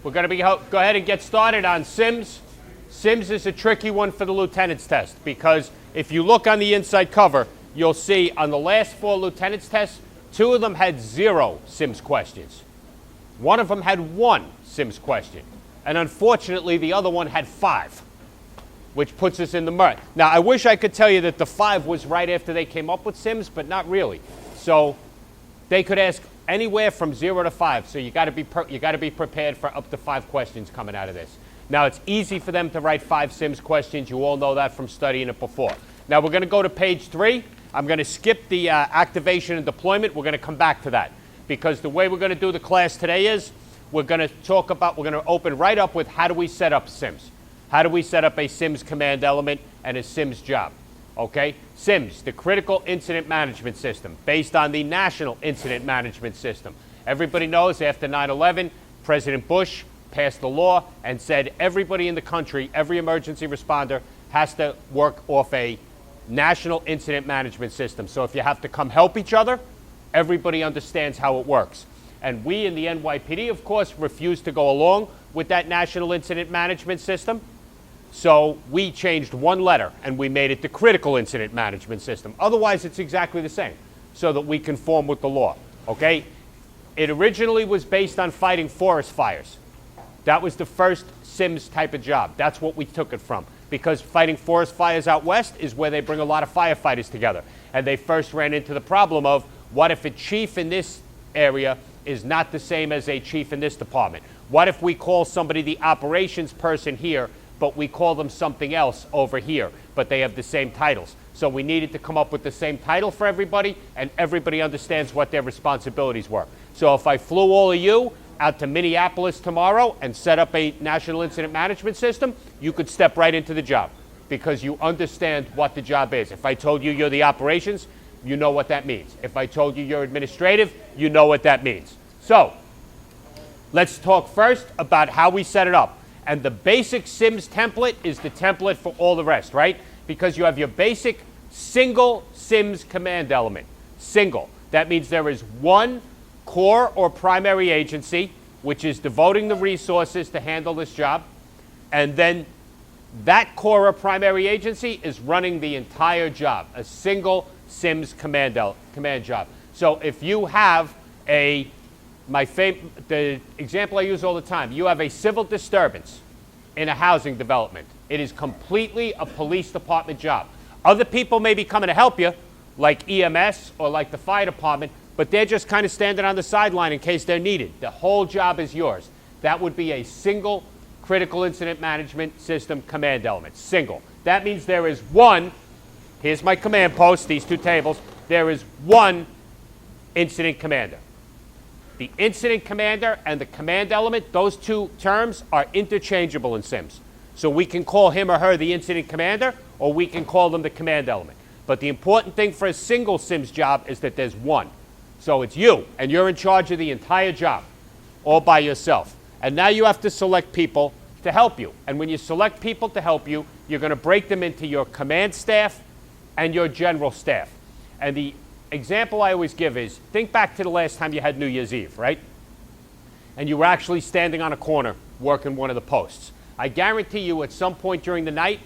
We're going to go ahead and get started on Sims. Sims is a tricky one for the lieutenant's test because if you look on the inside cover, you'll see on the last 4 lieutenant's tests, 2 of them had 0 Sims questions. One of them had 1 Sims question. And unfortunately, the other one had 5, which puts us in the mud. Now, I wish I could tell you that the 5 was right after they came up with Sims, but not really. So they could ask anywhere from 0 to 5. So you got to be prepared for up to 5 questions coming out of this. Now, it's easy for them to write 5 Sims questions. You all know that from studying it before. Now, we're going to go to page 3. I'm going to skip the activation and deployment. We're going to come back to that because the way we're going to do the class today is we're going to open right up with how do we set up Sims. How do we set up a Sims command element and a Sims job? Okay? Sims, the Critical Incident Management System, based on the National Incident Management System. Everybody knows after 9/11, President Bush passed the law and said everybody in the country, every emergency responder, has to work off a National Incident Management System. So if you have to come help each other, everybody understands how it works. And we in the NYPD, of course, refused to go along with that National Incident Management System. So we changed 1 letter and we made it the Critical Incident Management System. Otherwise, it's exactly the same so that we conform with the law. Okay? It originally was based on fighting forest fires. That was the first Sims type of job. That's what we took it from. Because fighting forest fires out west is where they bring a lot of firefighters together. And they first ran into the problem of what if a chief in this area is not the same as a chief in this department? What if we call somebody the operations person here, but we call them something else over here, but they have the same titles? So we needed to come up with the same title for everybody, and everybody understands what their responsibilities were. So if I flew all of you out to Minneapolis tomorrow and set up a National Incident Management System, you could step right into the job because you understand what the job is. If I told you you're the operations, you know what that means. If I told you you're administrative, you know what that means. So let's talk first about how we set it up. And the basic Sims template is the template for all the rest, right? Because you have your basic single Sims command element. Single. That means there is 1 core or primary agency, which is devoting the resources to handle this job. And then that core or primary agency is running the entire job, a single Sims command job. So if you have the example I use all the time, you have a civil disturbance in a housing development. It is completely a police department job. Other people may be coming to help you, like EMS or like the fire department, but they're just kind of standing on the sideline in case they're needed. The whole job is yours. That would be a single Critical Incident Management System command element. Single. That means there is 1, here's my command post, these 2 tables, there is 1 incident commander. The incident commander and the command element, those 2 terms are interchangeable in Sims. So we can call him or her the incident commander, or we can call them the command element. But the important thing for a single Sims job is that there's 1. So it's you, and you're in charge of the entire job, all by yourself. And now you have to select people to help you. And when you select people to help you, you're going to break them into your command staff and your general staff. And the example I always give is, think back to the last time you had New Year's Eve, right? And you were actually standing on a corner working one of the posts. I guarantee you at some point during the night,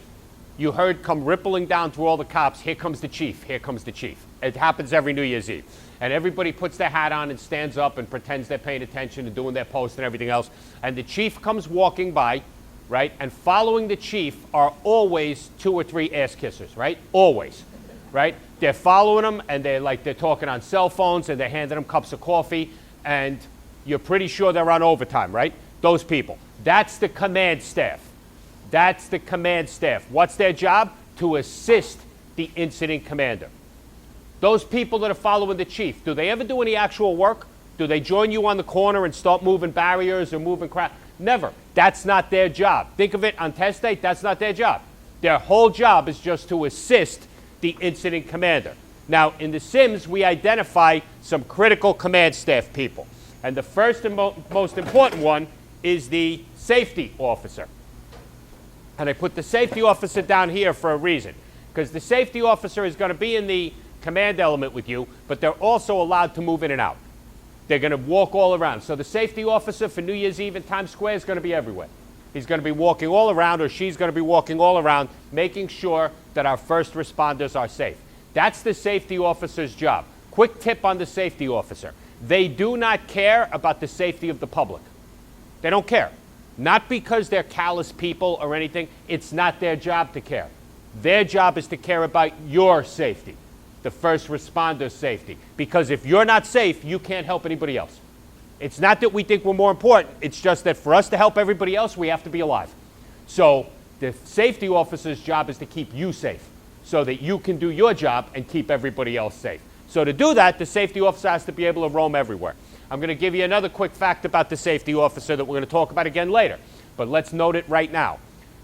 you heard come rippling down through all the cops, here comes the chief, here comes the chief. It happens every New Year's Eve. And everybody puts their hat on and stands up and pretends they're paying attention and doing their post and everything else. And the chief comes walking by, right? And following the chief are always 2 or 3 ass kissers, right? Always, right? They're following them and they're talking on cell phones and they're handing them cups of coffee and you're pretty sure they're on overtime, right? Those people. That's the command staff. That's the command staff. What's their job? To assist the incident commander. Those people that are following the chief, do they ever do any actual work? Do they join you on the corner and start moving barriers or moving crap? Never. That's not their job. Think of it on test date, that's not their job. Their whole job is just to assist the incident commander. Now, in The Sims, we identify some critical command staff people. And the first and most important one is the safety officer. And I put the safety officer down here for a reason. Because the safety officer is going to be in the command element with you, but they're also allowed to move in and out. They're going to walk all around. So the safety officer for New Year's Eve in Times Square is going to be everywhere. He's going to be walking all around, or she's going to be walking all around, making sure that our first responders are safe. That's the safety officer's job. Quick tip on the safety officer. They do not care about the safety of the public. They don't care. Not because they're callous people or anything. It's not their job to care. Their job is to care about your safety, the first responder's safety. Because if you're not safe, you can't help anybody else. It's not that we think we're more important. It's just that for us to help everybody else, we have to be alive. So the safety officer's job is to keep you safe so that you can do your job and keep everybody else safe. So to do that, the safety officer has to be able to roam everywhere. I'm going to give you another quick fact about the safety officer that we're going to talk about again later. But let's note it right now.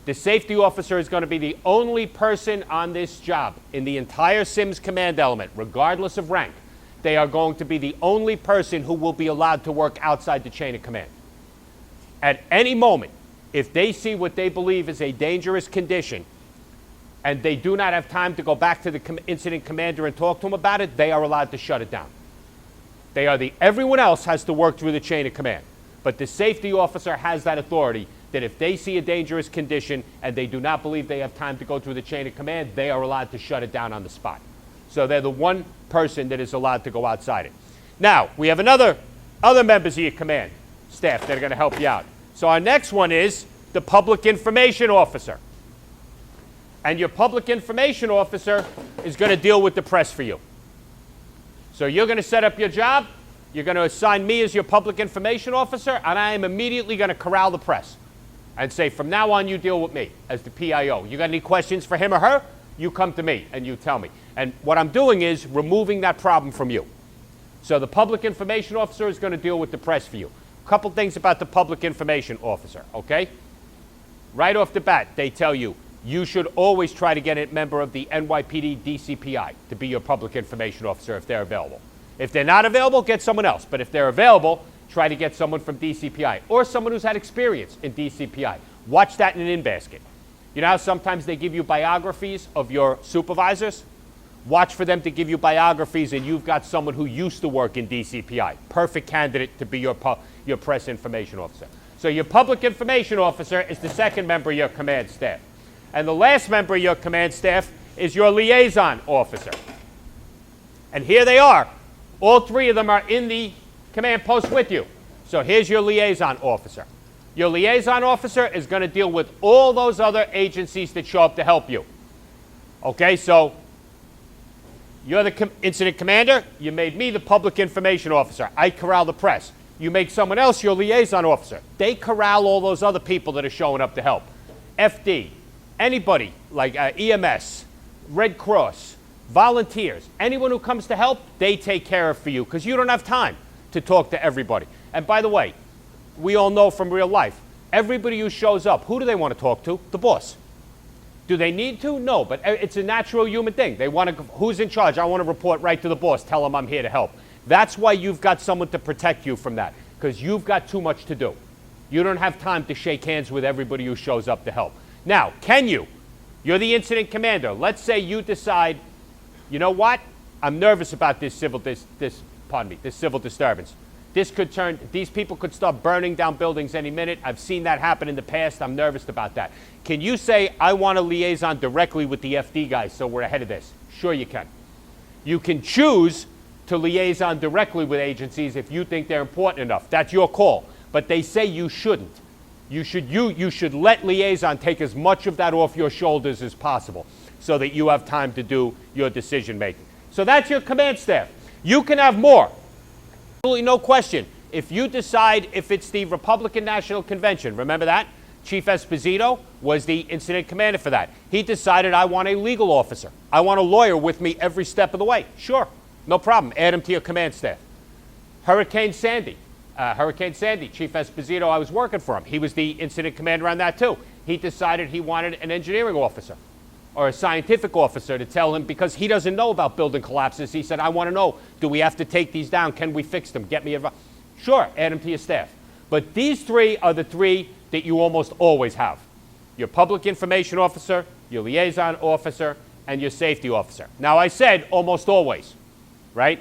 The safety officer is going to be the only person on this job in the entire Sims command element, regardless of rank. They are going to be the only person who will be allowed to work outside the chain of command. At any moment, if they see what they believe is a dangerous condition and they do not have time to go back to the incident commander and talk to him about it, they are allowed to shut it down. Everyone else has to work through the chain of command. But the safety officer has that authority that if they see a dangerous condition and they do not believe they have time to go through the chain of command, they are allowed to shut it down on the spot. So they're the one person that is allowed to go outside it. Now, we have other members of your command staff that are going to help you out. So our next one is the public information officer. And your public information officer is going to deal with the press for you. So you're going to set up your job. You're going to assign me as your public information officer, and I am immediately going to corral the press and say, from now on, you deal with me as the PIO. You got any questions for him or her? You come to me and you tell me. And what I'm doing is removing that problem from you. So the public information officer is going to deal with the press for you. A couple things about the public information officer, okay? Right off the bat, they tell you, you should always try to get a member of the NYPD DCPI to be your public information officer if they're available. If they're not available, get someone else. But if they're available, try to get someone from DCPI or someone who's had experience in DCPI. Watch that in an in-basket. You know how sometimes they give you biographies of your supervisors? Watch for them to give you biographies and you've got someone who used to work in DCPI. Perfect candidate to be your press information officer. So your public information officer is the second member of your command staff. And the last member of your command staff is your liaison officer. And here they are. All three of them are in the command post with you. So here's your liaison officer. Your liaison officer is going to deal with all those other agencies that show up to help you. Okay, so you're the incident commander. You made me the public information officer. I corral the press. You make someone else your liaison officer. They corral all those other people that are showing up to help. FD, anybody like EMS, Red Cross, volunteers, anyone who comes to help, they take care of for you because you don't have time to talk to everybody. And by the way, we all know from real life, everybody who shows up, who do they want to talk to? The boss. Do they need to? No, but it's a natural human thing. They want to, who's in charge? I want to report right to the boss. Tell them I'm here to help. That's why you've got someone to protect you from that, because you've got too much to do. You don't have time to shake hands with everybody who shows up to help. Now, can you? You're the incident commander. Let's say you decide, you know what? I'm nervous about this civil disturbance. These people could start burning down buildings any minute. I've seen that happen in the past. I'm nervous about that. Can you say, I want a liaison directly with the FD guys so we're ahead of this? Sure you can. You can choose to liaison directly with agencies if you think they're important enough. That's your call. But they say you shouldn't. You should let liaison take as much of that off your shoulders as possible so that you have time to do your decision making. So that's your command staff. You can have more. Absolutely no question. If you decide if it's the Republican National Convention, remember that? Chief Esposito was the incident commander for that. He decided, I want a legal officer. I want a lawyer with me every step of the way. Sure, no problem. Add him to your command staff. Hurricane Sandy, Chief Esposito, I was working for him. He was the incident commander on that too. He decided he wanted an engineering officer or a scientific officer to tell him, because he doesn't know about building collapses. He said, I want to know, do we have to take these down? Can we fix them? Get me a... Sure, add him to your staff. But these three are the three that you almost always have. Your public information officer, your liaison officer, and your safety officer. Now I said almost always, right?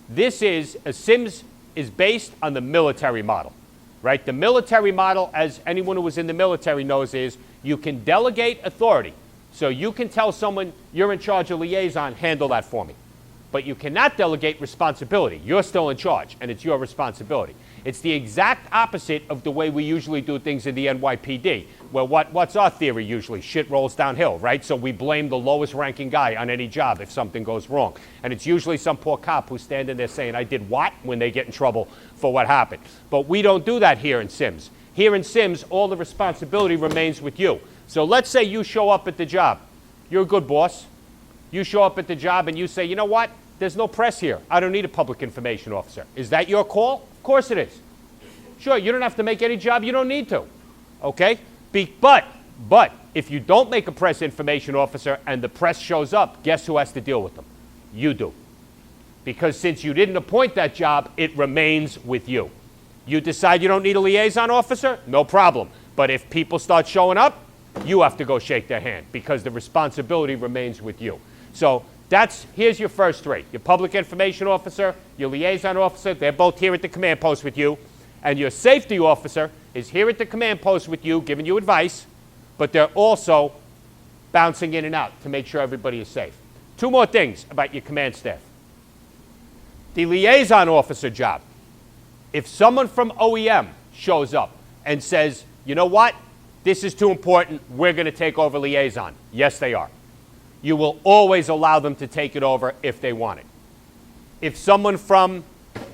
This is a Sims is based on the military model, right? The military model, as anyone who was in the military knows, is you can delegate authority. So you can tell someone, you're in charge of liaison, handle that for me. But you cannot delegate responsibility. You're still in charge, and it's your responsibility. It's the exact opposite of the way we usually do things in the NYPD. Well, what's our theory usually? Shit rolls downhill, right? So we blame the lowest ranking guy on any job if something goes wrong. And it's usually some poor cop who's standing there saying, I did what? When they get in trouble for what happened. But we don't do that here in Sims. Here in Sims, all the responsibility remains with you. So let's say you show up at the job. You're a good boss. You show up at the job and you say, you know what? There's no press here. I don't need a public information officer. Is that your call? Of course it is. Sure, you don't have to make any job you don't need to. Okay? But if you don't make a press information officer and the press shows up, guess who has to deal with them? You do. Because since you didn't appoint that job, it remains with you. You decide you don't need a liaison officer? No problem. But if people start showing up, you have to go shake their hand because the responsibility remains with you. So here's your first three. Your public information officer, your liaison officer, they're both here at the command post with you. And your safety officer is here at the command post with you, giving you advice, but they're also bouncing in and out to make sure everybody is safe. Two more things about your command staff. The liaison officer job. If someone from OEM shows up and says, you know what? This is too important. We're going to take over liaison. Yes, they are. You will always allow them to take it over if they want it. If someone from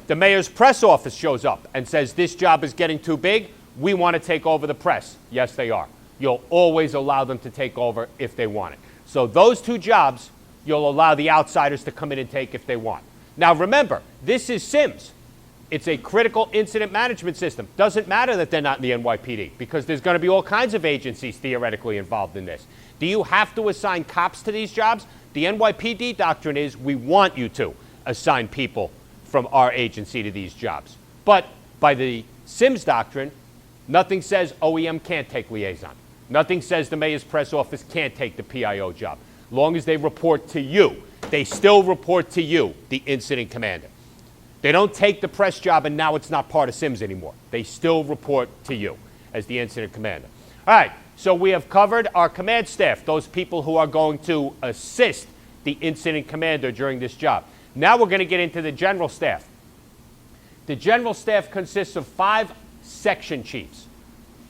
the mayor's press office shows up and says this job is getting too big, we want to take over the press. Yes, they are. You'll always allow them to take over if they want it. So those two jobs, you'll allow the outsiders to come in and take if they want. Now remember, this is Sims. It's a critical incident management system. Doesn't matter that they're not in the NYPD because there's going to be all kinds of agencies theoretically involved in this. Do you have to assign cops to these jobs? The NYPD doctrine is we want you to assign people from our agency to these jobs. But by the Sims doctrine, nothing says OEM can't take liaison. Nothing says the mayor's press office can't take the PIO job. Long as they report to you, they still report to you, the incident commander. They don't take the press job and now it's not part of Sims anymore. They still report to you as the incident commander. All right, so we have covered our command staff, those people who are going to assist the incident commander during this job. Now we're going to get into the general staff. The general staff consists of 5 section chiefs.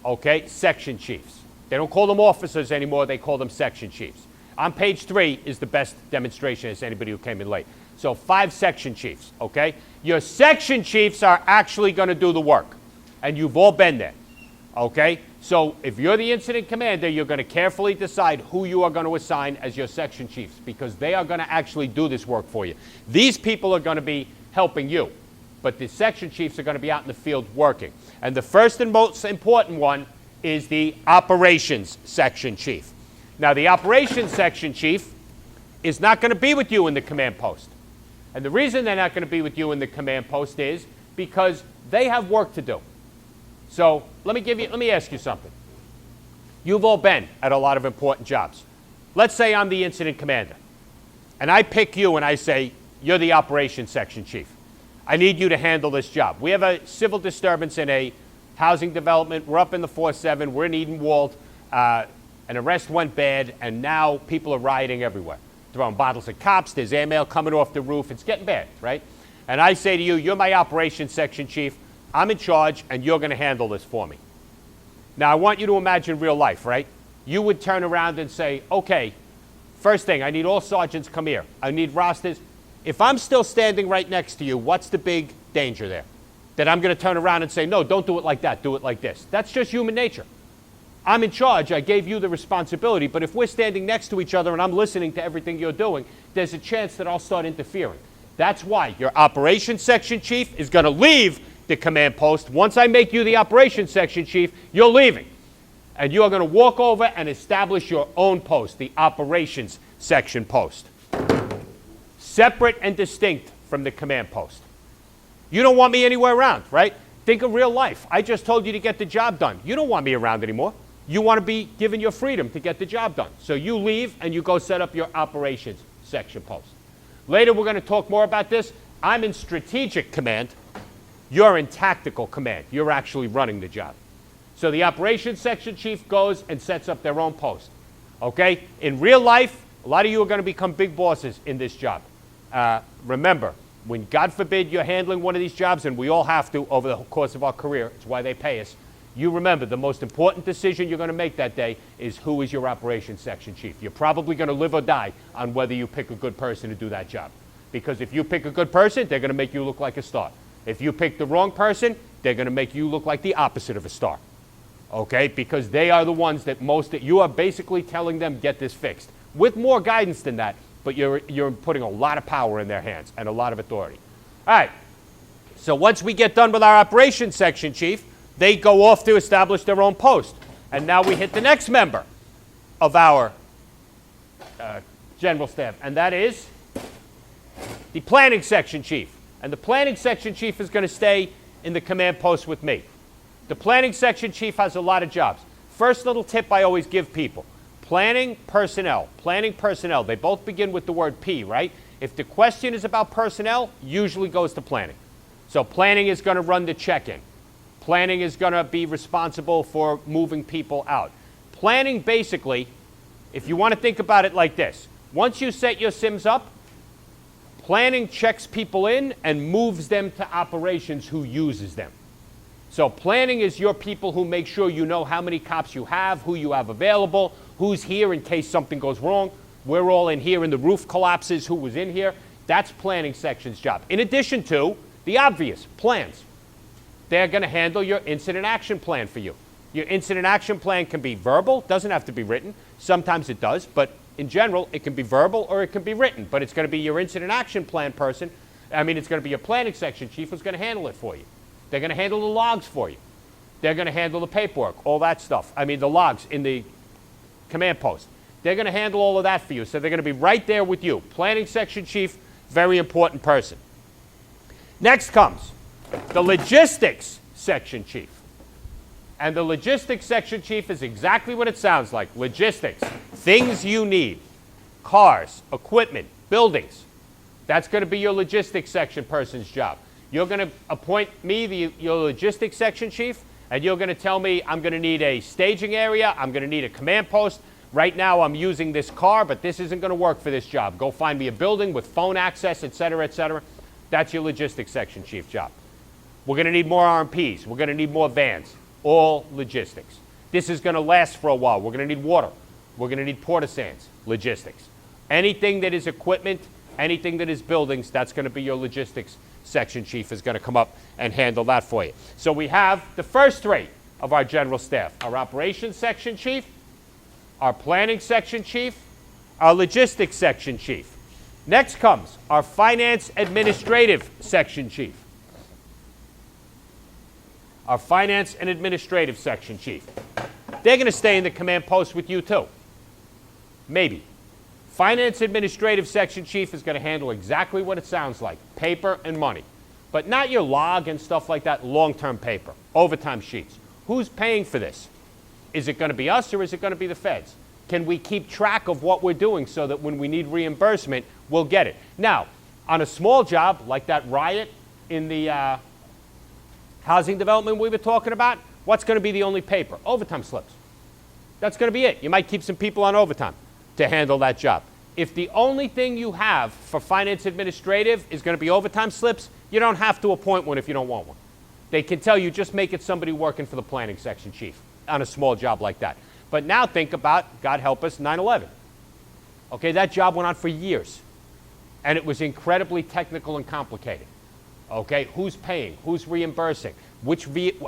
Okay, section chiefs. They don't call them officers anymore, they call them section chiefs. On page 3 is the best demonstration as anybody who came in late. So 5 section chiefs, okay? Your section chiefs are actually going to do the work, and you've all been there, okay? So if you're the incident commander, you're going to carefully decide who you are going to assign as your section chiefs because they are going to actually do this work for you. These people are going to be helping you, but the section chiefs are going to be out in the field working. And the first and most important one is the operations section chief. Now, the operations section chief is not going to be with you in the command post. And the reason they're not going to be with you in the command post is because they have work to do. So let me ask you something. You've all been at a lot of important jobs. Let's say I'm the incident commander, and I pick you and I say, you're the operations section chief. I need you to handle this job. We have a civil disturbance in a housing development. We're up in the 4-7. We're in Edenwald. An arrest went bad, and now people are rioting everywhere. Throwing bottles at cops. There's airmail coming off the roof. It's getting bad, right? And I say to you, you're my operations section chief. I'm in charge, and you're going to handle this for me. Now, I want you to imagine real life, right? You would turn around and say, okay, first thing, I need all sergeants come here. I need rosters. If I'm still standing right next to you, what's the big danger there? That I'm going to turn around and say, no, don't do it like that. Do it like this. That's just human nature. I'm in charge. I gave you the responsibility. But if we're standing next to each other and I'm listening to everything you're doing, there's a chance that I'll start interfering. That's why your operations section chief is going to leave the command post. Once I make you the operations section chief, you're leaving. And you are going to walk over and establish your own post, the operations section post. Separate and distinct from the command post. You don't want me anywhere around, right? Think of real life. I just told you to get the job done. You don't want me around anymore. You want to be given your freedom to get the job done. So you leave and you go set up your operations section post. Later we're going to talk more about this. I'm in strategic command. You're in tactical command. You're actually running the job. So the operations section chief goes and sets up their own post. Okay? In real life, a lot of you are going to become big bosses in this job. Remember, when God forbid you're handling one of these jobs, and we all have to over the course of our career, it's why they pay us, you remember the most important decision you're going to make that day is who is your operations section chief. You're probably going to live or die on whether you pick a good person to do that job. Because if you pick a good person, they're going to make you look like a star. If you pick the wrong person, they're going to make you look like the opposite of a star. Okay? Because they are the ones that you are basically telling them, get this fixed. With more guidance than that, but you're putting a lot of power in their hands and a lot of authority. All right. So once we get done with our operations section chief, they go off to establish their own post. And now we hit the next member of our general staff, and that is the planning section chief. And the planning section chief is going to stay in the command post with me. The planning section chief has a lot of jobs. First little tip I always give people. Planning personnel, they both begin with the word P, right? If the question is about personnel, usually goes to planning. So planning is going to run the check-in. Planning is going to be responsible for moving people out. Planning basically, if you want to think about it like this, once you set your SIMs up, planning checks people in and moves them to operations who uses them. So planning is your people who make sure you know how many cops you have, who you have available, who's here in case something goes wrong. We're all in here and the roof collapses, who was in here. That's planning section's job. In addition to the obvious, plans. They're going to handle your incident action plan for you. Your incident action plan can be verbal, doesn't have to be written. Sometimes it does, but in general, it can be verbal or it can be written. But it's going to be your incident action plan person. It's going to be your planning section chief who's going to handle it for you. They're going to handle the logs for you. They're going to handle the paperwork, all that stuff. The logs in the command post. They're going to handle all of that for you. So they're going to be right there with you. Planning section chief, very important person. Next comes the logistics section chief. And the logistics section chief is exactly what it sounds like. Logistics, things you need, cars, equipment, buildings. That's going to be your logistics section person's job. You're going to appoint me, your logistics section chief, and you're going to tell me I'm going to need a staging area, I'm going to need a command post. Right now I'm using this car, but this isn't going to work for this job. Go find me a building with phone access, et cetera, et cetera. That's your logistics section chief job. We're going to need more RMPs. We're going to need more vans. All logistics. This is going to last for a while. We're going to need water. We're going to need porta-sands. Logistics. Anything that is equipment, anything that is buildings, that's going to be your logistics section chief is going to come up and handle that for you. So we have the first three of our general staff. Our operations section chief, our planning section chief, our logistics section chief. Next comes our finance administrative section chief. Our finance and administrative section chief. They're going to stay in the command post with you too. Maybe. Finance administrative section chief is going to handle exactly what it sounds like, paper and money. But not your log and stuff like that, long-term paper, overtime sheets. Who's paying for this? Is it going to be us or is it going to be the feds? Can we keep track of what we're doing so that when we need reimbursement, we'll get it? Now, on a small job like that riot in the housing development we were talking about, what's going to be the only paper? Overtime slips. That's going to be it. You might keep some people on overtime to handle that job. If the only thing you have for finance administrative is going to be overtime slips, you don't have to appoint one if you don't want one. They can tell you just make it somebody working for the planning section chief on a small job like that. But now think about, God help us, 9/11. Okay, that job went on for years. And it was incredibly technical and complicated. Okay, who's paying? Who's reimbursing?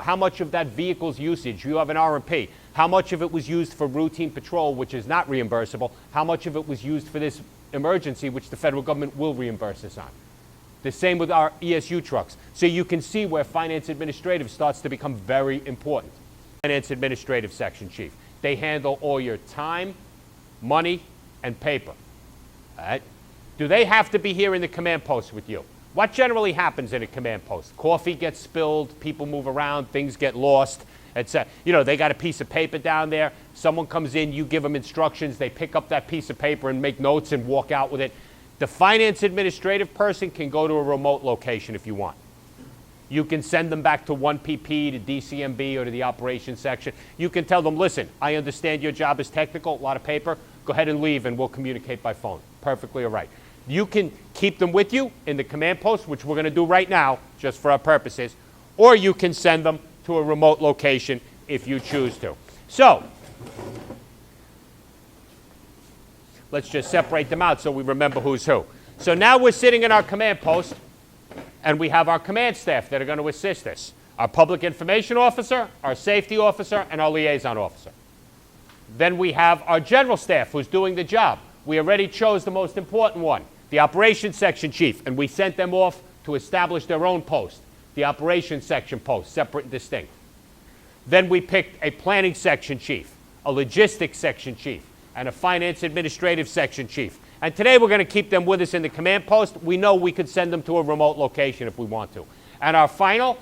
How much of that vehicle's usage? You have an RMP. How much of it was used for routine patrol, which is not reimbursable? How much of it was used for this emergency, which the federal government will reimburse us on? The same with our ESU trucks. So you can see where finance administrative starts to become very important. Finance administrative section chief. They handle all your time, money, and paper. All right? Do they have to be here in the command post with you? What generally happens in a command post? Coffee gets spilled, people move around, things get lost, etc. They got a piece of paper down there. Someone comes in, you give them instructions, they pick up that piece of paper and make notes and walk out with it. The finance administrative person can go to a remote location if you want. You can send them back to 1PP, to DCMB, or to the operations section. You can tell them, listen, I understand your job is technical, a lot of paper. Go ahead and leave, and we'll communicate by phone. Perfectly all right. You can keep them with you in the command post, which we're going to do right now, just for our purposes, or you can send them to a remote location if you choose to. So, let's just separate them out so we remember who's who. So now we're sitting in our command post, and we have our command staff that are going to assist us. Our public information officer, our safety officer, and our liaison officer. Then we have our general staff who's doing the job. We already chose the most important one, the operations section chief, and we sent them off to establish their own post, the operations section post, separate and distinct. Then we picked a planning section chief, a logistics section chief, and a finance administrative section chief. And today we're going to keep them with us in the command post. We know we could send them to a remote location if we want to. And our final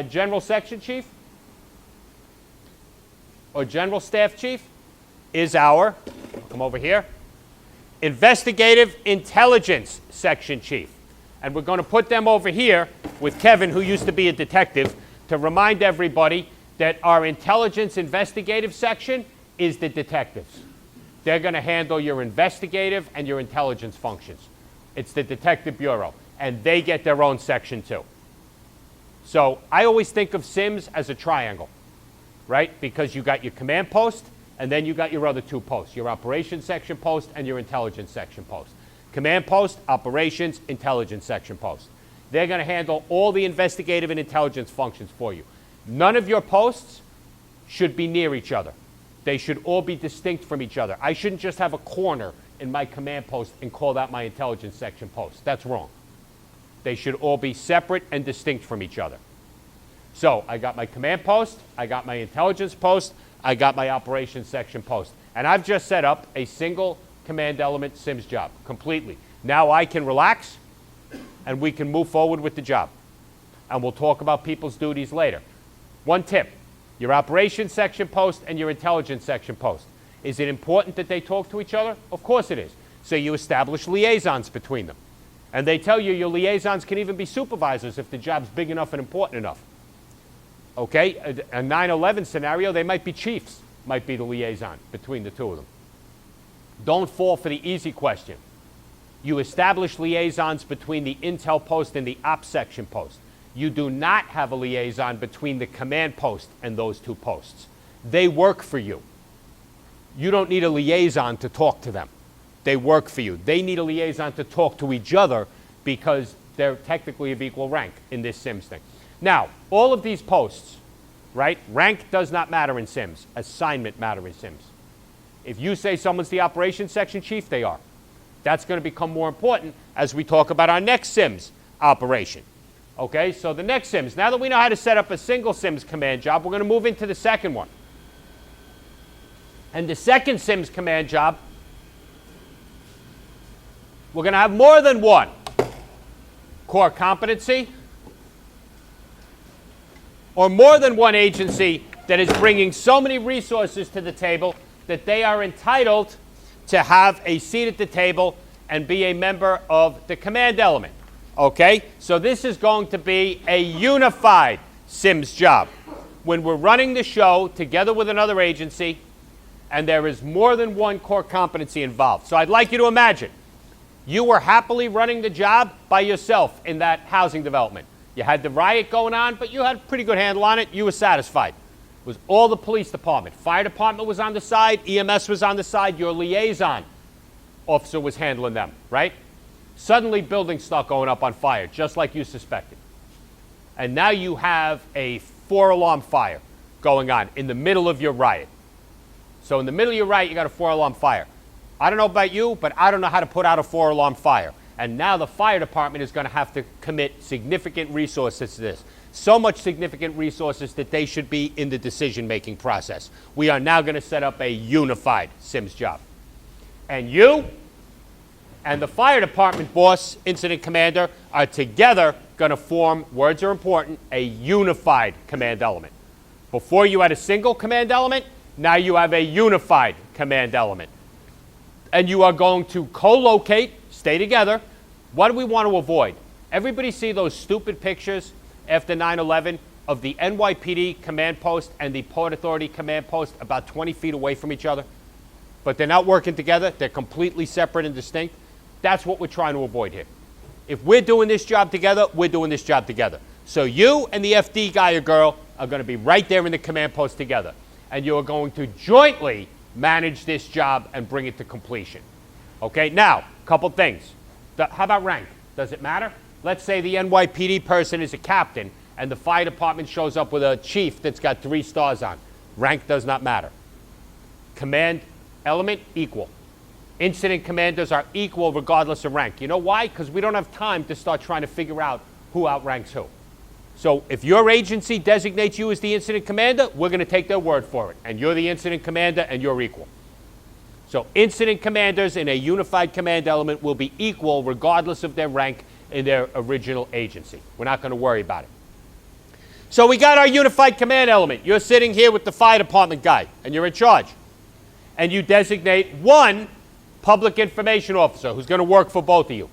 general section chief or general staff chief is our, come over here, investigative intelligence section chief. And we're going to put them over here with Kevin, who used to be a detective, to remind everybody that our intelligence investigative section is the detectives. They're going to handle your investigative and your intelligence functions. It's the Detective Bureau, and they get their own section too. So I always think of SIMS as a triangle, right? Because you got your command post, and then you got your other two posts, your operations section post and your intelligence section post. Command post, operations, intelligence section post. They're going to handle all the investigative and intelligence functions for you. None of your posts should be near each other. They should all be distinct from each other. I shouldn't just have a corner in my command post and call that my intelligence section post. That's wrong. They should all be separate and distinct from each other. So I got my command post, I got my intelligence post, I got my operations section post. And I've just set up a single command element SIMS job completely. Now I can relax and we can move forward with the job. And we'll talk about people's duties later. One tip. Your operations section post and your intelligence section post. Is it important that they talk to each other? Of course it is. So you establish liaisons between them. And they tell you your liaisons can even be supervisors if the job's big enough and important enough. Okay? A 9/11 scenario, they might be chiefs, might be the liaison between the two of them. Don't fall for the easy question. You establish liaisons between the intel post and the ops section post. You do not have a liaison between the command post and those two posts. They work for you. You don't need a liaison to talk to them. They work for you. They need a liaison to talk to each other because they're technically of equal rank in this SIMS thing. Now, all of these posts, right? Rank does not matter in SIMS. Assignment matters in SIMS. If you say someone's the operations section chief, they are. That's going to become more important as we talk about our next SIMS operation. Okay, so the next SIMS, now that we know how to set up a single SIMS command job, we're going to move into the second one. And the second SIMS command job, we're going to have more than one core competency or more than one agency that is bringing so many resources to the table that they are entitled to have a seat at the table and be a member of the command element. Okay, so this is going to be a unified SIMS job. When we're running the show together with another agency and there is more than one core competency involved. So I'd like you to imagine you were happily running the job by yourself in that housing development. You had the riot going on, but you had a pretty good handle on it. You were satisfied. It was all the police department. Fire department was on the side. EMS was on the side. Your liaison officer was handling them, right? Suddenly, buildings start going up on fire, just like you suspected. And now you have a 4-alarm fire going on in the middle of your riot. So in the middle of your riot, you got a 4-alarm fire. I don't know about you, but I don't know how to put out a 4-alarm fire. And now the fire department is going to have to commit significant resources to this. So much significant resources that they should be in the decision-making process. We are now going to set up a unified SIMS job. And you and the fire department boss, incident commander, are together going to form, words are important, a unified command element. Before you had a single command element, now you have a unified command element. And you are going to co-locate, stay together. What do we want to avoid? Everybody see those stupid pictures after 9/11 of the NYPD command post and the Port Authority command post about 20 feet away from each other? But they're not working together. They're completely separate and distinct. That's what we're trying to avoid here. If we're doing this job together, we're doing this job together. So you and the FD guy or girl are going to be right there in the command post together. And you are going to jointly manage this job and bring it to completion. Okay, now, a couple things. How about rank? Does it matter? Let's say the NYPD person is a captain and the fire department shows up with a chief that's got 3 stars on. Rank does not matter. Command element, equal. Incident commanders are equal regardless of rank. You know why? Because we don't have time to start trying to figure out who outranks who. So if your agency designates you as the incident commander, we're going to take their word for it. And you're the incident commander and you're equal. So incident commanders in a unified command element will be equal regardless of their rank in their original agency. We're not going to worry about it. So we got our unified command element. You're sitting here with the fire department guy and you're in charge. And you designate one public information officer who's going to work for both of you.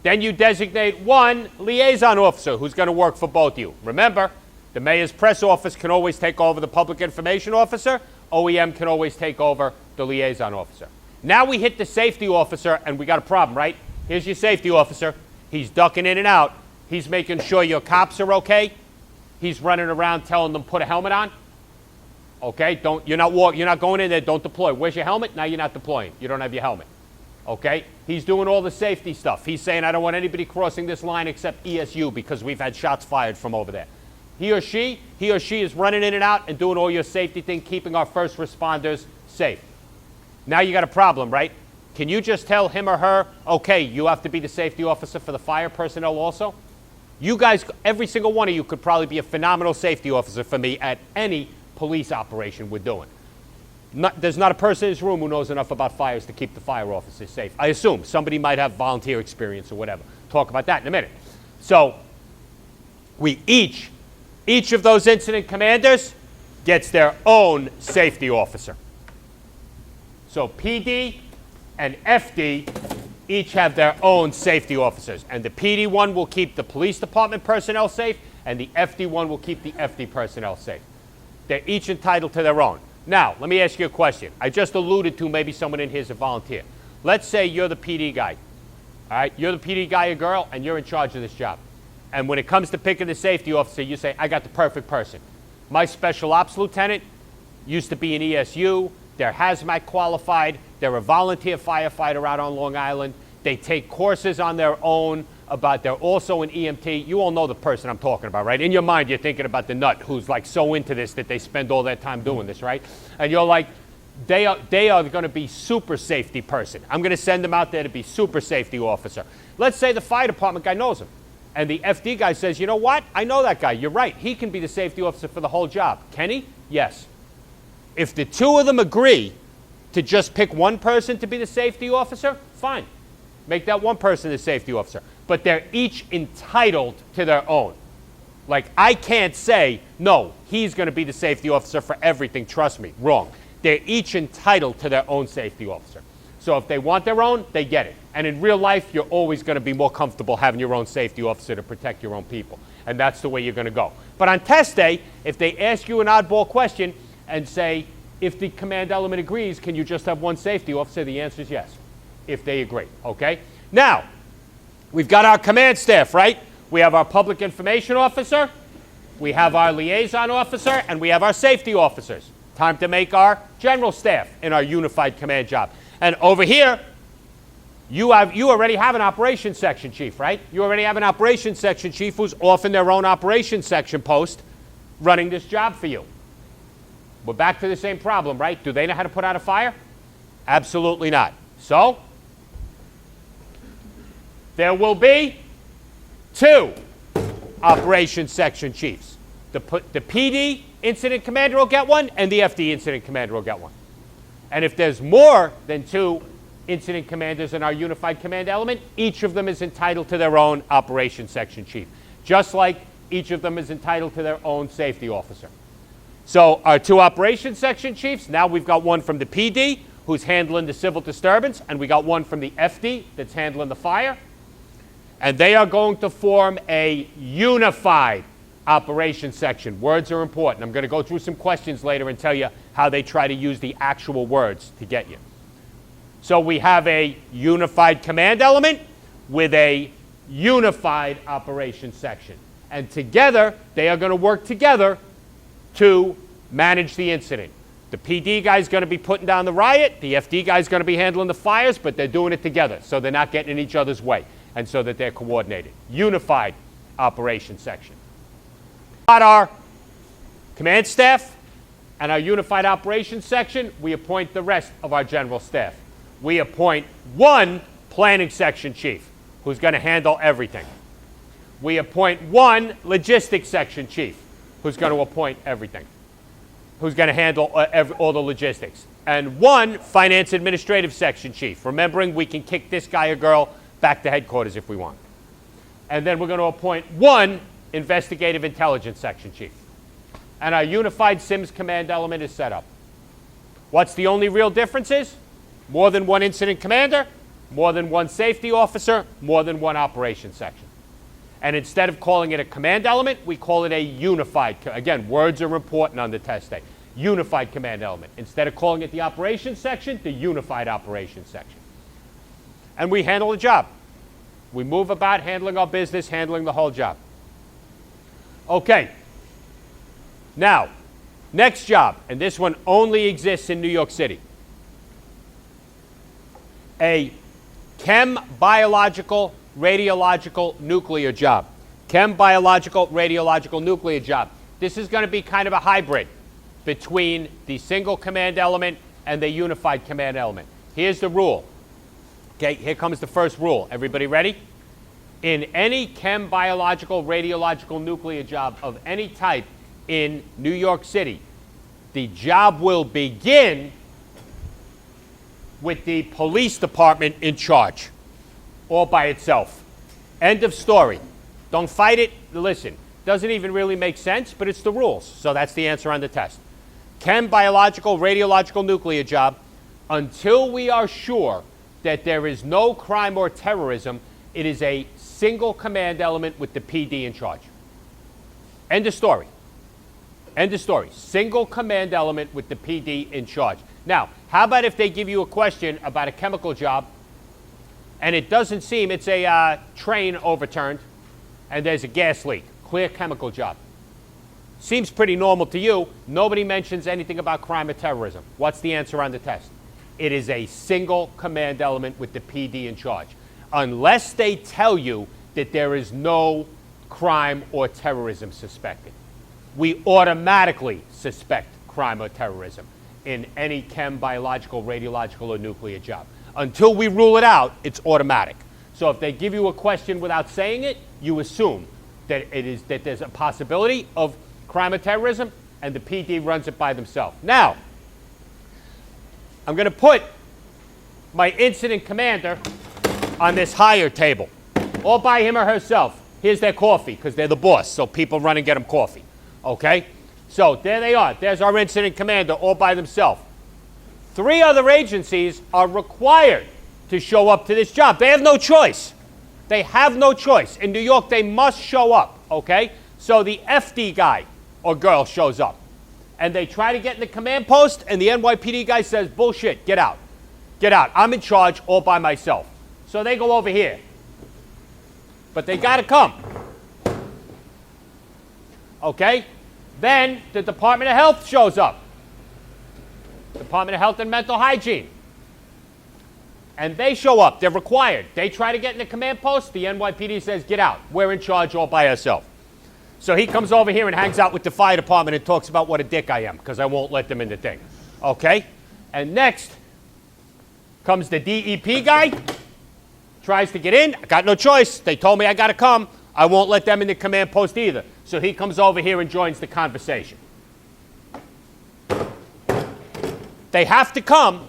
Then you designate one liaison officer who's going to work for both of you. Remember, the mayor's press office can always take over the public information officer. OEM can always take over the liaison officer. Now we hit the safety officer and we got a problem, right? Here's your safety officer. He's ducking in and out. He's making sure your cops are okay. He's running around telling them put a helmet on. Okay, you're not going in there, don't deploy. Where's your helmet? Now you're not deploying. You don't have your helmet. Okay? He's doing all the safety stuff. He's saying, I don't want anybody crossing this line except ESU because we've had shots fired from over there. He or she is running in and out and doing all your safety thing, keeping our first responders safe. Now you got a problem, right? Can you just tell him or her, okay, you have to be the safety officer for the fire personnel also? You guys, every single one of you could probably be a phenomenal safety officer for me at any police operation we're doing. There's not a person in this room who knows enough about fires to keep the fire officers safe. I assume somebody might have volunteer experience or whatever. Talk about that in a minute. So we each of those incident commanders gets their own safety officer. So PD and FD each have their own safety officers. And the PD one will keep the police department personnel safe, and the FD one will keep the FD personnel safe. They're each entitled to their own. Now, let me ask you a question. I just alluded to maybe someone in here is a volunteer. Let's say you're the PD guy. All right, you're the PD guy or girl, and you're in charge of this job. And when it comes to picking the safety officer, you say, I got the perfect person. My special ops lieutenant used to be an ESU. They're hazmat qualified. They're a volunteer firefighter out on Long Island. They take courses on their own. They're also an EMT. You all know the person I'm talking about, right? In your mind, you're thinking about the nut who's like so into this that they spend all their time doing this, right? And you're like, they are going to be super safety person. I'm going to send them out there to be super safety officer. Let's say the fire department guy knows him. And the FD guy says, you know what? I know that guy. You're right. He can be the safety officer for the whole job. Can he? Yes. If the two of them agree to just pick one person to be the safety officer, fine. Make that one person the safety officer. But they're each entitled to their own. Like, I can't say, no, he's going to be the safety officer for everything. Trust me. Wrong. They're each entitled to their own safety officer. So if they want their own, they get it. And in real life, you're always going to be more comfortable having your own safety officer to protect your own people. And that's the way you're going to go. But on test day, if they ask you an oddball question and say, if the command element agrees, can you just have one safety officer? The answer is yes, if they agree. Okay? Now, we've got our command staff, right? We have our public information officer, we have our liaison officer, and we have our safety officers. Time to make our general staff in our unified command job. And over here, you already have an operations section chief, right? You already have an operations section chief who's off in their own operations section post running this job for you. We're back to the same problem, right? Do they know how to put out a fire? Absolutely not. So, there will be 2 operations section chiefs. The PD incident commander will get one, and the FD incident commander will get one. And if there's more than 2 incident commanders in our unified command element, each of them is entitled to their own operations section chief, just like each of them is entitled to their own safety officer. So our 2 operations section chiefs, now we've got one from the PD who's handling the civil disturbance, and we got one from the FD that's handling the fire. And they are going to form a unified operations section. Words are important. I'm going to go through some questions later and tell you how they try to use the actual words to get you. So we have a unified command element with a unified operations section. And together, they are going to work together to manage the incident. The PD guy is going to be putting down the riot. The FD guy is going to be handling the fires, but they're doing it together, so they're not getting in each other's way, and so that they're coordinated. Unified operations section. Got our command staff and our unified operations section. We appoint the rest of our general staff. We appoint one planning section chief who's going to handle everything. We appoint one logistics section chief who's going to appoint everything, who's going to handle all the logistics, and one finance administrative section chief, remembering we can kick this guy or girl back to headquarters if we want. And then we're going to appoint one investigative intelligence section chief. And our unified SIMS command element is set up. What's the only real differences? More than one incident commander, more than one safety officer, more than one operations section. And instead of calling it a command element, we call it a unified. Again, words are important on the test day. Unified command element. Instead of calling it the operations section, the unified operations section. And we handle the job. We move about handling our business, handling the whole job. Okay. Now, next job, and this one only exists in New York City. A chem, biological, radiological, nuclear job. Chem, biological, radiological, nuclear job. This is going to be kind of a hybrid between the single command element and the unified command element. Here's the rule. Okay, here comes the first rule. Everybody ready? In any chem, biological, radiological, nuclear job of any type in New York City, the job will begin with the police department in charge, all by itself. End of story. Don't fight it. Listen, doesn't even really make sense, but it's the rules. So that's the answer on the test. Chem, biological, radiological, nuclear job, until we are sure that there is no crime or terrorism, it is a single command element with the PD in charge. End of story. End of story. Single command element with the PD in charge. Now, how about if they give you a question about a chemical job, and it doesn't seem, it's a train overturned, and there's a gas leak, clear chemical job. Seems pretty normal to you. Nobody mentions anything about crime or terrorism. What's the answer on the test? It is a single command element with the PD in charge. Unless they tell you that there is no crime or terrorism suspected. We automatically suspect crime or terrorism in any chem, biological, radiological, or nuclear job. Until we rule it out, it's automatic. So if they give you a question without saying it, you assume that there's a possibility of crime or terrorism, and the PD runs it by themselves. Now, I'm going to put my incident commander on this higher table, all by him or herself. Here's their coffee, because they're the boss, so people run and get them coffee. Okay? So there they are. There's our incident commander all by themselves. 3 other agencies are required to show up to this job. They have no choice. They have no choice. In New York, they must show up, okay? So the FD guy or girl shows up, and they try to get in the command post, and the NYPD guy says, bullshit, get out. Get out. I'm in charge all by myself. So they go over here. But they got to come. Okay? Then the Department of Health shows up. Department of Health and Mental Hygiene. And they show up. They're required. They try to get in the command post. The NYPD says, get out. We're in charge all by ourselves. So he comes over here and hangs out with the fire department and talks about what a dick I am because I won't let them in the thing. Okay? And next comes the DEP guy. Tries to get in. I got no choice. They told me I got to come. I won't let them in the command post either. So he comes over here and joins the conversation. They have to come,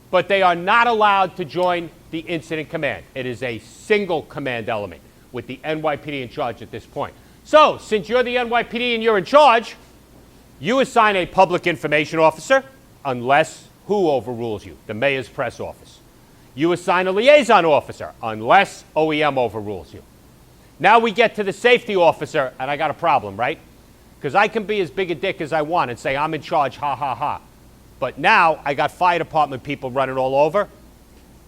but they are not allowed to join the incident command. It is a single command element with the NYPD in charge at this point. So, since you're the NYPD and you're in charge, you assign a public information officer, unless who overrules you? The mayor's press office. You assign a liaison officer unless OEM overrules you. Now we get to the safety officer, and I got a problem, right? Because I can be as big a dick as I want and say, I'm in charge, ha, ha, ha. But now I got fire department people running all over,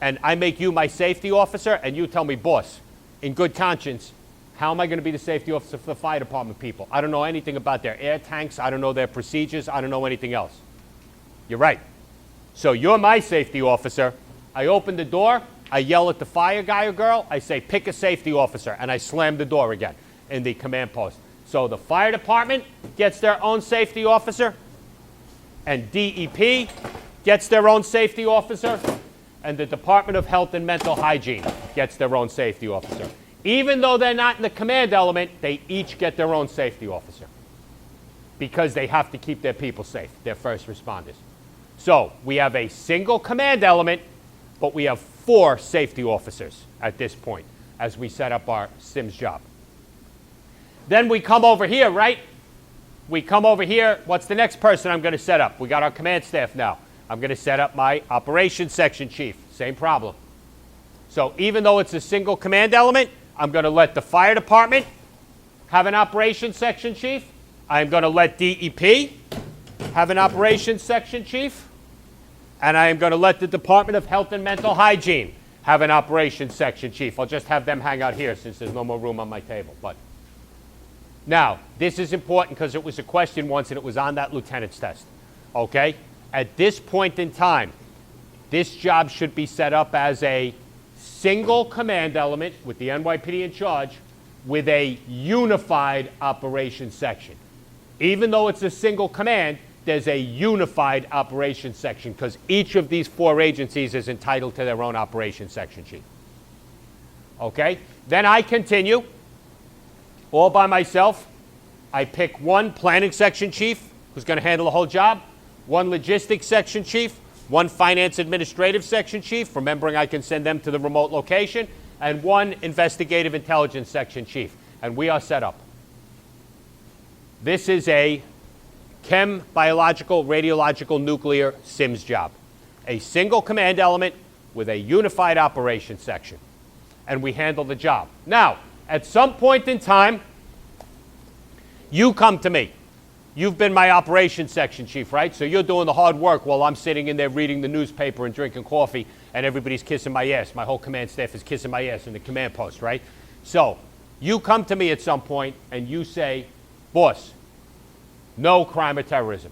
and I make you my safety officer, and you tell me, boss, in good conscience, how am I going to be the safety officer for the fire department people? I don't know anything about their air tanks. I don't know their procedures. I don't know anything else. You're right. So you're my safety officer. I open the door. I yell at the fire guy or girl. I say, pick a safety officer, and I slam the door again in the command post. So the fire department gets their own safety officer, and DEP gets their own safety officer, and the Department of Health and Mental Hygiene gets their own safety officer. Even though they're not in the command element, they each get their own safety officer because they have to keep their people safe, their first responders. So we have a single command element, but we have 4 safety officers at this point as we set up our SIMS job. Then we come over here, right? We come over here. What's the next person I'm going to set up? We got our command staff now. I'm going to set up my operations section chief. Same problem. So even though it's a single command element, I'm going to let the fire department have an operations section chief. I'm going to let DEP have an operations section chief. And I am going to let the Department of Health and Mental Hygiene have an operations section chief. I'll just have them hang out here since there's no more room on my table. But now, this is important because it was a question once and it was on that lieutenant's test. Okay? At this point in time, this job should be set up as a single command element with the NYPD in charge with a unified operations section. Even though it's a single command, there's a unified operations section because each of these 4 agencies is entitled to their own operations section chief. Okay? Then I continue all by myself. I pick 1 planning section chief who's going to handle the whole job, 1 logistics section chief, 1 finance administrative section chief, remembering I can send them to the remote location, and 1 investigative intelligence section chief. And we are set up. This is a chem, biological, radiological, nuclear SIMS job. A single command element with a unified operations section. And we handle the job. Now, at some point in time, you come to me. You've been my operations section chief, right? So you're doing the hard work while I'm sitting in there reading the newspaper and drinking coffee, and everybody's kissing my ass. My whole command staff is kissing my ass in the command post, right? So you come to me at some point and you say, boss, no crime or terrorism.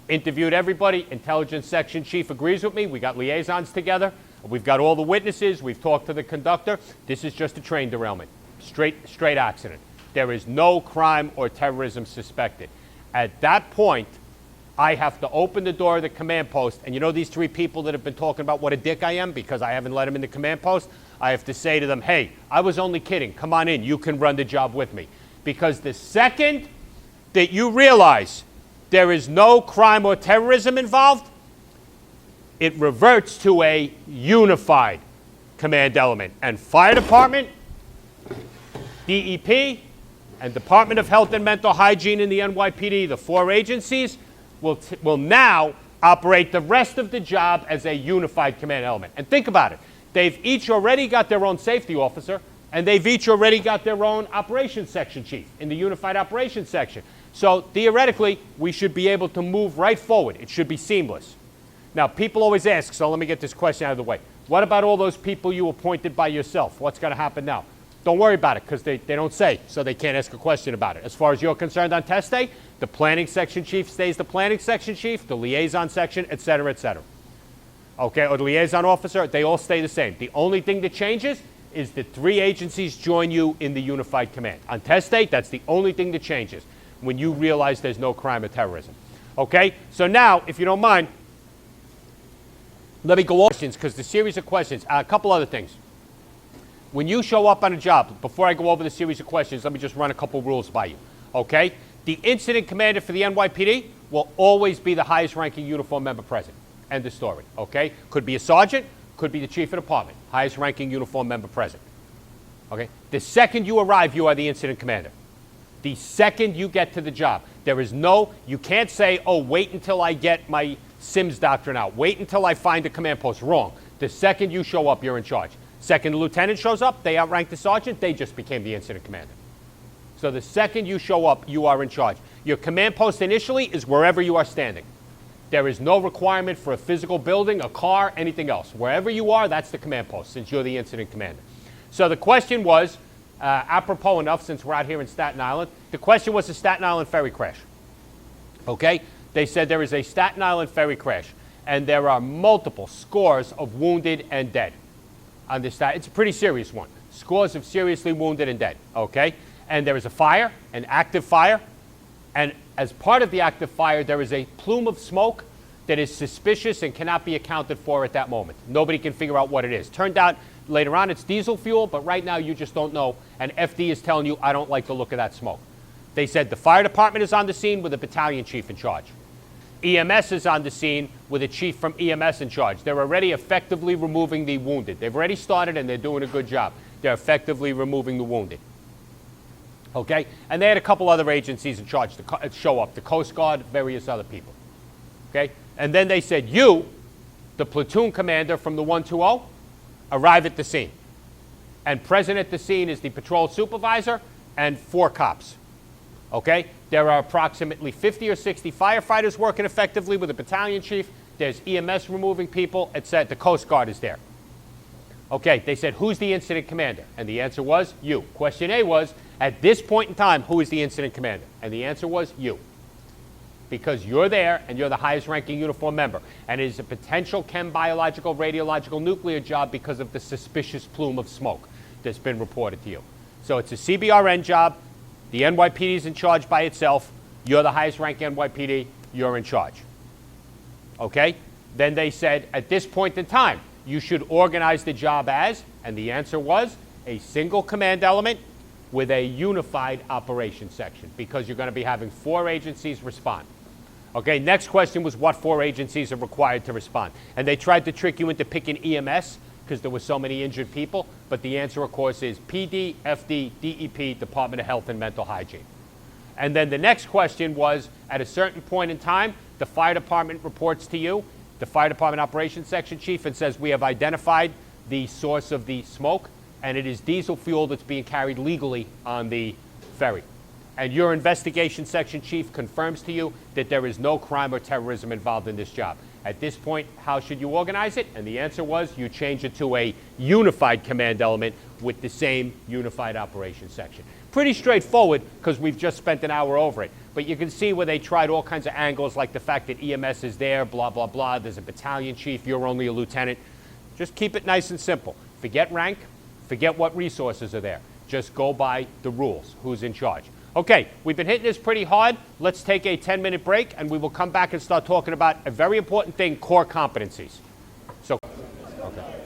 Interviewed everybody. Intelligence section chief agrees with me. We got liaisons together. We've got all the witnesses. We've talked to the conductor. This is just a train derailment. Straight accident. There is no crime or terrorism suspected. At that point, I have to open the door of the command post. And you know these 3 people that have been talking about what a dick I am because I haven't let them in the command post? I have to say to them, hey, I was only kidding. Come on in. You can run the job with me. Because the second that you realize there is no crime or terrorism involved, it reverts to a unified command element. And fire department, DEP, and Department of Health and Mental Hygiene in the NYPD, the 4 agencies, will now operate the rest of the job as a unified command element. And think about it. They've each already got their own safety officer, and they've each already got their own operations section chief in the unified operations section. So theoretically, we should be able to move right forward. It should be seamless. Now, people always ask, so let me get this question out of the way. What about all those people you appointed by yourself? What's going to happen now? Don't worry about it because they don't say, so they can't ask a question about it. As far as you're concerned on test day, the planning section chief stays the planning section chief, the liaison section, et cetera, et cetera. Okay, or the liaison officer, they all stay the same. The only thing that changes is that 3 agencies join you in the unified command. On test day, that's the only thing that changes when you realize there's no crime or terrorism. Okay, so now, if you don't mind, let me go over questions because the series of questions, a couple other things. When you show up on a job, before I go over the series of questions, let me just run a couple rules by you, okay? The incident commander for the NYPD will always be the highest ranking uniform member present. End of story, okay? Could be a sergeant, could be the chief of department, highest ranking uniform member present, okay? The second you arrive, you are the incident commander. The second you get to the job, there is no, you can't say, oh, wait until I get my SIMS doctrine out. Wait until I find a command post. Wrong. The second you show up, you're in charge. Second the lieutenant shows up, they outrank the sergeant, they just became the incident commander. So the second you show up, you are in charge. Your command post initially is wherever you are standing. There is no requirement for a physical building, a car, anything else. Wherever you are, that's the command post, since you're the incident commander. So the question was, apropos enough, since we're out here in Staten Island, the question was the Staten Island ferry crash. Okay? They said there is a Staten Island ferry crash, and there are multiple scores of wounded and dead. Understand? It's a pretty serious one. Scores of seriously wounded and dead. Okay? And there is a fire, an active fire, and as part of the active fire, there is a plume of smoke that is suspicious and cannot be accounted for at that moment. Nobody can figure out what it is. Turned out later on it's diesel fuel, but right now you just don't know, and FD is telling you, I don't like the look of that smoke. They said the fire department is on the scene with a battalion chief in charge. EMS is on the scene with a chief from EMS in charge. They're already effectively removing the wounded. They've already started, and they're doing a good job. They're effectively removing the wounded. Okay? And they had a couple other agencies in charge to show up, the Coast Guard, various other people. Okay? And then they said, you, the platoon commander from the 120, arrive at the scene. And present at the scene is the patrol supervisor and 4 cops. Okay? There are approximately 50 or 60 firefighters working effectively with a battalion chief. There's EMS removing people, etc. The Coast Guard is there. Okay, they said, who's the incident commander? And the answer was, you. Question A was, at this point in time, who is the incident commander? And the answer was, you. Because you're there, and you're the highest ranking uniform member. And it is a potential chem, biological, radiological, nuclear job because of the suspicious plume of smoke that's been reported to you. So it's a CBRN job. The NYPD is in charge by itself. You're the highest ranking NYPD. You're in charge. Okay? Then they said, at this point in time, you should organize the job as, and the answer was, a single command element with a unified operations section, because you're going to be having 4 agencies respond. Okay, next question was what 4 agencies are required to respond. And they tried to trick you into picking EMS because there were so many injured people, but the answer, of course, is PD, FD, DEP, Department of Health and Mental Hygiene. And then the next question was, at a certain point in time, the fire department reports to you, the fire department operations section chief, and says, we have identified the source of the smoke, and it is diesel fuel that's being carried legally on the ferry. And your investigation section chief confirms to you that there is no crime or terrorism involved in this job. At this point, how should you organize it? And the answer was, you change it to a unified command element with the same unified operations section. Pretty straightforward, because we've just spent an hour over it. But you can see where they tried all kinds of angles, like the fact that EMS is there, blah, blah, blah. There's a battalion chief. You're only a lieutenant. Just keep it nice and simple. Forget rank. Forget what resources are there. Just go by the rules. Who's in charge? Okay, we've been hitting this pretty hard. Let's take a 10-minute break, and we will come back and start talking about a very important thing, core competencies. So, okay.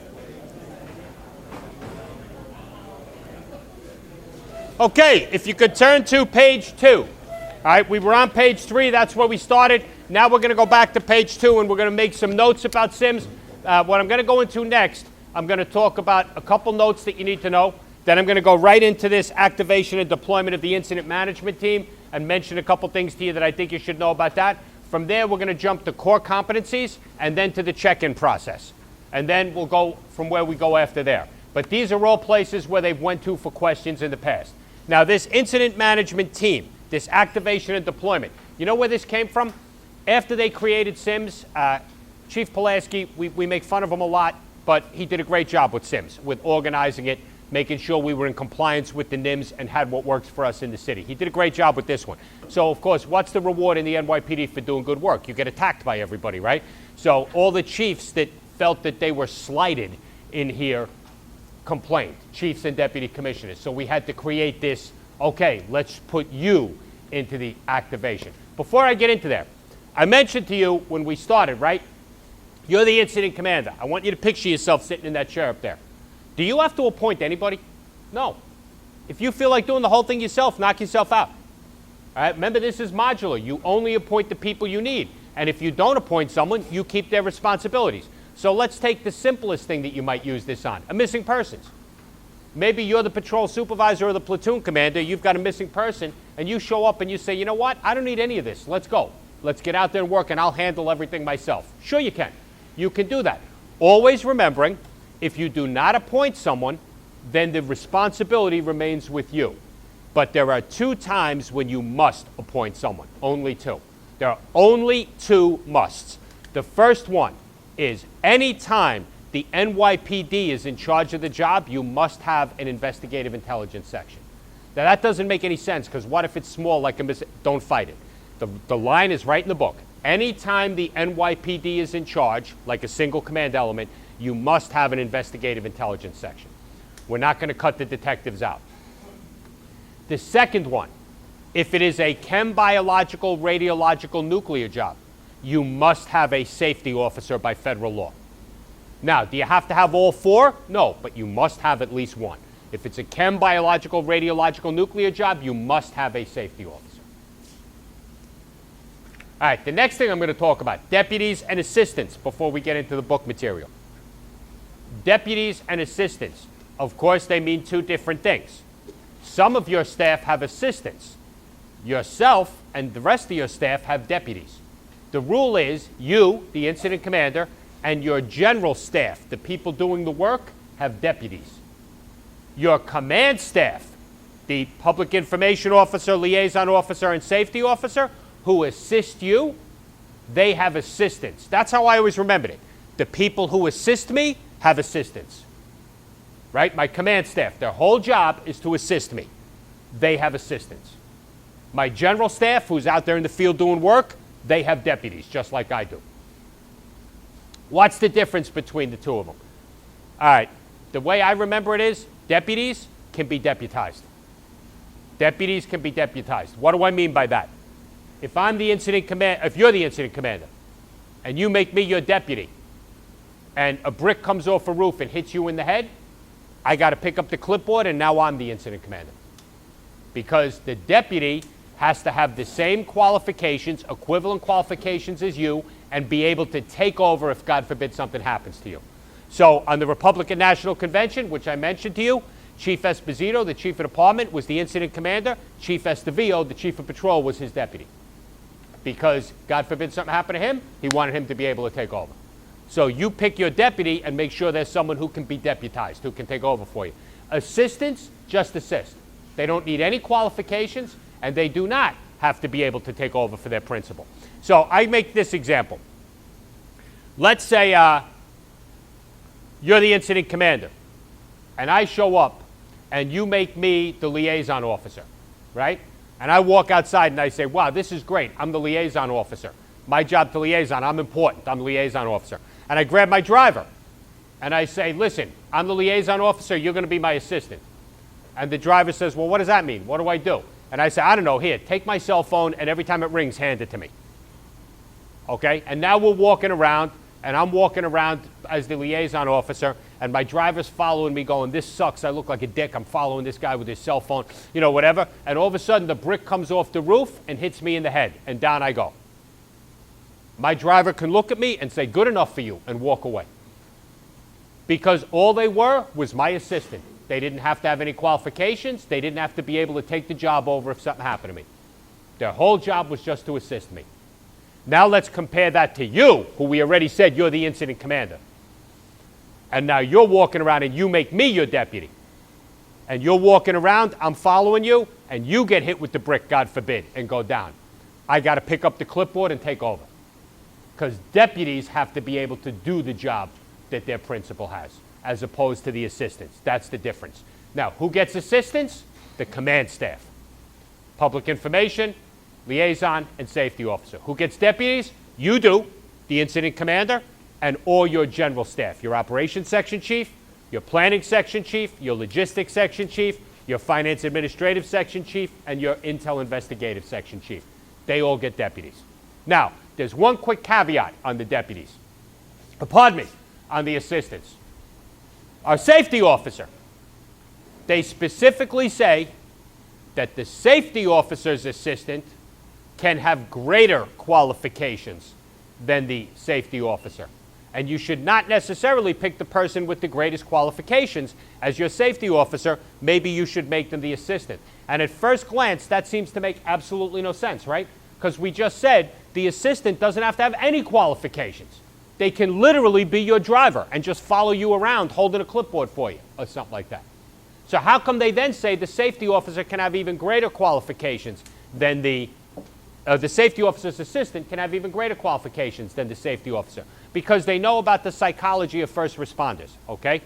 Okay, if you could turn to page 2. All right, we were on page 3. That's where we started. Now we're going to go back to page 2, and we're going to make some notes about SIMS. What I'm going to go into next, I'm going to talk about a couple notes that you need to know. Then I'm going to go right into this activation and deployment of the incident management team and mention a couple things to you that I think you should know about that. From there, we're going to jump to core competencies and then to the check-in process. And then we'll go from where we go after there. But these are all places where they've went to for questions in the past. Now, this incident management team, this activation and deployment, you know where this came from? After they created SIMS, Chief Pulaski, we make fun of him a lot, but he did a great job with SIMS, with organizing it, making sure we were in compliance with the NIMS and had what works for us in the city. He did a great job with this one. So, of course, what's the reward in the NYPD for doing good work? You get attacked by everybody, right? So all the chiefs that felt that they were slighted in here complained, chiefs and deputy commissioners. So we had to create this, okay, let's put you into the activation. Before I get into that, I mentioned to you when we started, right? You're the incident commander. I want you to picture yourself sitting in that chair up there. Do you have to appoint anybody? No. If you feel like doing the whole thing yourself, knock yourself out. All right? Remember, this is modular. You only appoint the people you need. And if you don't appoint someone, you keep their responsibilities. So let's take the simplest thing that you might use this on, a missing persons. Maybe you're the patrol supervisor or the platoon commander, you've got a missing person, and you show up and you say, you know what, I don't need any of this. Let's go. Let's get out there and work, and I'll handle everything myself. Sure you can. You can do that. Always remembering, if you do not appoint someone, then the responsibility remains with you. But there are 2 times when you must appoint someone, only 2. There are only 2 musts. The first one is any time the NYPD is in charge of the job, you must have an investigative intelligence section. Now that doesn't make any sense, because what if it's small like don't fight it. The line is right in the book. Anytime the NYPD is in charge, like a single command element, you must have an investigative intelligence section. We're not going to cut the detectives out. The second one, if it is a chem, biological, radiological, nuclear job, you must have a safety officer by federal law. Now, do you have to have all 4? No, but you must have at least one. If it's a chem, biological, radiological, nuclear job, you must have a safety officer. All right, the next thing I'm going to talk about, deputies and assistants, before we get into the book material. Deputies and assistants, of course, they mean 2 different things. Some of your staff have assistants. Yourself and the rest of your staff have deputies. The rule is you, the incident commander, and your general staff, the people doing the work, have deputies. Your command staff, the public information officer, liaison officer, and safety officer, who assist you, they have assistants. That's how I always remembered it. The people who assist me have assistants. Right? My command staff, their whole job is to assist me. They have assistants. My general staff, who's out there in the field doing work, they have deputies, just like I do. What's the difference between the 2 of them? All right, the way I remember it is, deputies can be deputized. Deputies can be deputized. What do I mean by that? If I'm the incident commander, if you're the incident commander, and you make me your deputy, and a brick comes off a roof and hits you in the head, I got to pick up the clipboard, and now I'm the incident commander. Because the deputy has to have the same qualifications, equivalent qualifications as you, and be able to take over if, God forbid, something happens to you. So on the Republican National Convention, which I mentioned to you, Chief Esposito, the chief of department, was the incident commander. Chief Estevillo, the chief of patrol, was his deputy. Because, God forbid, something happened to him, he wanted him to be able to take over. So you pick your deputy and make sure there's someone who can be deputized, who can take over for you. Assistants just assist. They don't need any qualifications, and they do not have to be able to take over for their principal. So I make this example. Let's say you're the incident commander, and I show up, and you make me the liaison officer, right? And I walk outside and I say, wow, this is great. I'm the liaison officer. My job to liaison, I'm important. I'm the liaison officer. And I grab my driver, and I say, listen, I'm the liaison officer. You're going to be my assistant. And the driver says, well, what does that mean? What do I do? And I say, I don't know. Here, take my cell phone, and every time it rings, hand it to me. Okay? And now we're walking around, and I'm walking around as the liaison officer, and my driver's following me going, this sucks. I look like a dick. I'm following this guy with his cell phone, you know, whatever. And all of a sudden, the brick comes off the roof and hits me in the head, and down I go. My driver can look at me and say, good enough for you, and walk away. Because all they were was my assistant. They didn't have to have any qualifications. They didn't have to be able to take the job over if something happened to me. Their whole job was just to assist me. Now let's compare that to you, who we already said you're the incident commander. And now you're walking around and you make me your deputy. And you're walking around, I'm following you, and you get hit with the brick, God forbid, and go down. I got to pick up the clipboard and take over. Because deputies have to be able to do the job that their principal has, as opposed to the assistants. That's the difference. Now, who gets assistants? The command staff. Public information, liaison, and safety officer. Who gets deputies? You do, the incident commander, and all your general staff. Your operations section chief, your planning section chief, your logistics section chief, your finance administrative section chief, and your intel investigative section chief. They all get deputies. Now, there's one quick caveat on the deputies. Pardon me, on the assistants. Our safety officer, they specifically say that the safety officer's assistant can have greater qualifications than the safety officer. And you should not necessarily pick the person with the greatest qualifications as your safety officer. Maybe you should make them the assistant. And at first glance, that seems to make absolutely no sense, right? Because we just said the assistant doesn't have to have any qualifications. They can literally be your driver and just follow you around holding a clipboard for you or something like that. So how come they then say the safety officer can have even greater qualifications than the safety officer's assistant can have even greater qualifications than the safety officer? Because they know about the psychology of first responders, okay?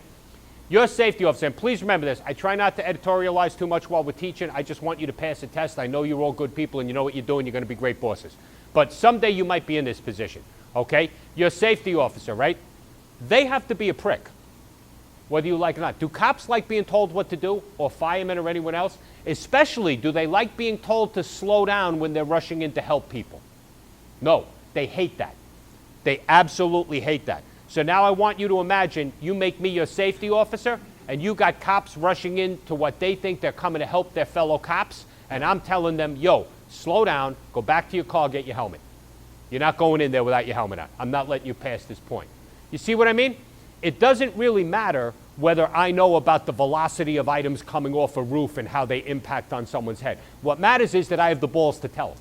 Your safety officer, and please remember this, I try not to editorialize too much while we're teaching. I just want you to pass a test. I know you're all good people and you know what you're doing. You're going to be great bosses. But someday you might be in this position, okay? Your safety officer, right? They have to be a prick, whether you like it or not. Do cops like being told what to do, or firemen or anyone else? Especially, do they like being told to slow down when they're rushing in to help people? No, they hate that. They absolutely hate that. So now I want you to imagine you make me your safety officer, and you got cops rushing in to what they think they're coming to help their fellow cops, and I'm telling them, yo, slow down, go back to your car, get your helmet. You're not going in there without your helmet on. I'm not letting you pass this point. You see what I mean? It doesn't really matter whether I know about the velocity of items coming off a roof and how they impact on someone's head. What matters is that I have the balls to tell them.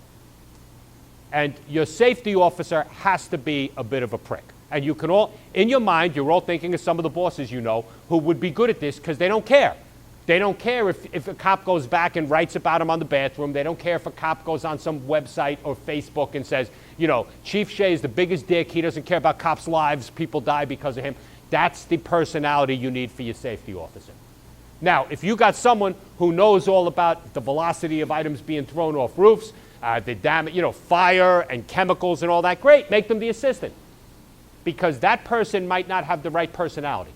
And your safety officer has to be a bit of a prick. And you can all, in your mind, you're all thinking of some of the bosses you know who would be good at this because they don't care. They don't care if a cop goes back and writes about him on the bathroom. They don't care if a cop goes on some website or Facebook and says, you know, Chief Shea is the biggest dick. He doesn't care about cops' lives. People die because of him. That's the personality you need for your safety officer. Now, if you got someone who knows all about the velocity of items being thrown off roofs, the damage, you know, fire and chemicals and all that, great, make them the assistant. Because that person might not have the right personality.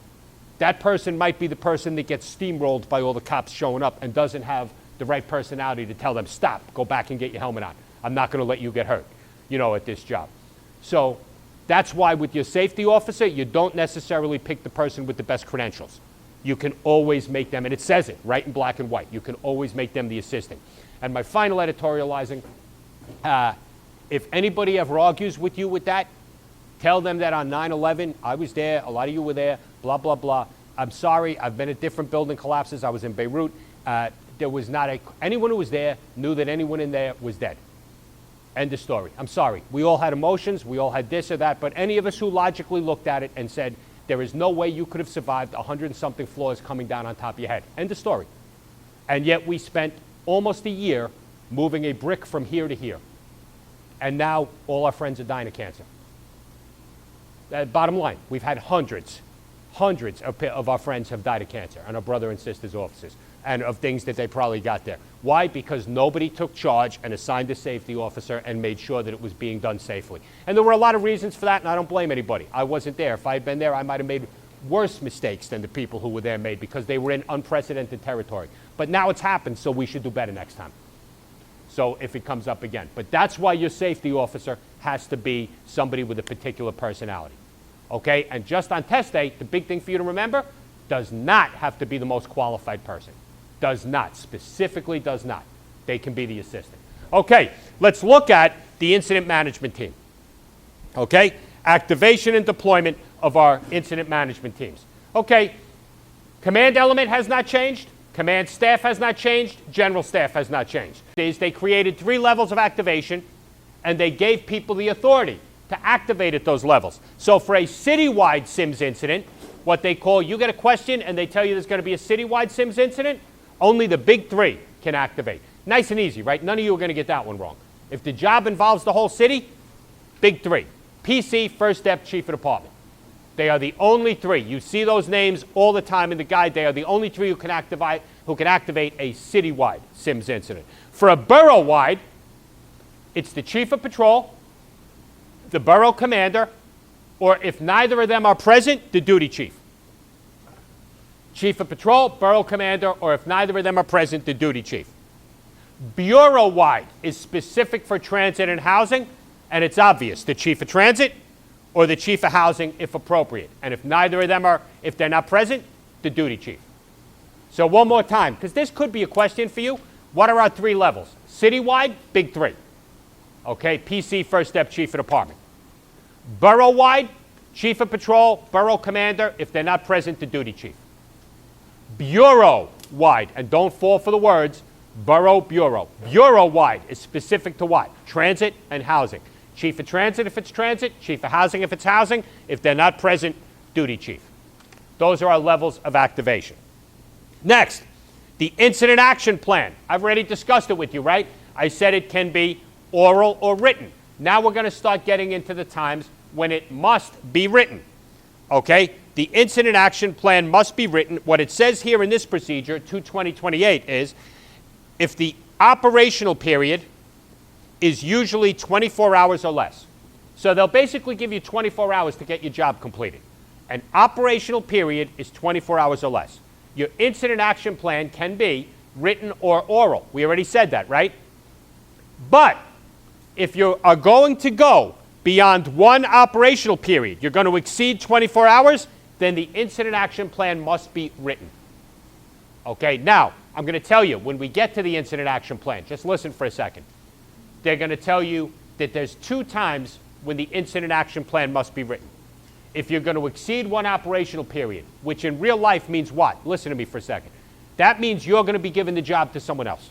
That person might be the person that gets steamrolled by all the cops showing up and doesn't have the right personality to tell them, stop, go back and get your helmet on. I'm not going to let you get hurt, you know, at this job. So that's why with your safety officer, you don't necessarily pick the person with the best credentials. You can always make them, and it says it right in black and white, you can always make them the assistant. And my final editorializing, if anybody ever argues with you with that, tell them that on 9/11, I was there, a lot of you were there, blah, blah, blah. I'm sorry, I've been at different building collapses. I was in Beirut. There was not anyone who was there knew that anyone in there was dead. End of story. I'm sorry. We all had emotions. We all had this or that. But any of us who logically looked at it and said, there is no way you could have survived 100 and something floors coming down on top of your head. End of story. And yet we spent almost a year moving a brick from here to here. And now all our friends are dying of cancer. Bottom line, we've had hundreds of our friends have died of cancer, and our brother and sisters' officers, and of things that they probably got there. Why? Because nobody took charge and assigned a safety officer and made sure that it was being done safely. And there were a lot of reasons for that, and I don't blame anybody. I wasn't there. If I had been there, I might have made worse mistakes than the people who were there made because they were in unprecedented territory. But now it's happened, so we should do better next time. So if it comes up again. But that's why your safety officer has to be somebody with a particular personality. Okay? And just on test day, the big thing for you to remember, does not have to be the most qualified person. Does not. Specifically does not. They can be the assistant. Okay, let's look at the incident management team. Okay? Activation and deployment of our incident management teams. Okay, command element has not changed. Command staff has not changed. General staff has not changed. They created 3 levels of activation, and they gave people the authority to activate at those levels. So for a citywide SIMS incident, what they call, you get a question and they tell you there's going to be a citywide SIMS incident, only the big 3 can activate. Nice and easy, right? None of you are going to get that one wrong. If the job involves the whole city, big 3. PC, first step, chief of department. They are the only 3. You see those names all the time in the guide. They are the only 3 who can activate a citywide SIMS incident. For a borough-wide, it's the chief of patrol, the borough commander, or if neither of them are present, the duty chief. Chief of patrol, borough commander, or if neither of them are present, the duty chief. Bureau-wide is specific for transit and housing, and it's obvious, the chief of transit or the chief of housing if appropriate. And if neither of them are, if they're not present, the duty chief. So one more time, because this could be a question for you. What are our 3 levels? Citywide, big 3. Okay, PC, first step, chief of department. Borough-wide, chief of patrol, borough commander, if they're not present, the duty chief. Bureau-wide, and don't fall for the words, borough, bureau. Bureau-wide is specific to what? Transit and housing. Chief of transit if it's transit, chief of housing if it's housing. If they're not present, duty chief. Those are our levels of activation. Next, the incident action plan. I've already discussed it with you, right? I said it can be oral or written. Now we're going to start getting into the times when it must be written. Okay? The incident action plan must be written. What it says here in this procedure, 22028, is if the operational period is usually 24 hours or less. So they'll basically give you 24 hours to get your job completed. An operational period is 24 hours or less. Your incident action plan can be written or oral. We already said that, right? But if you are going to go beyond one operational period, you're going to exceed 24 hours, then the incident action plan must be written. Okay, now, I'm going to tell you, when we get to the incident action plan, just listen for a second. They're going to tell you that there's 2 times when the incident action plan must be written. If you're going to exceed one operational period, which in real life means what? Listen to me for a second. That means you're going to be giving the job to someone else,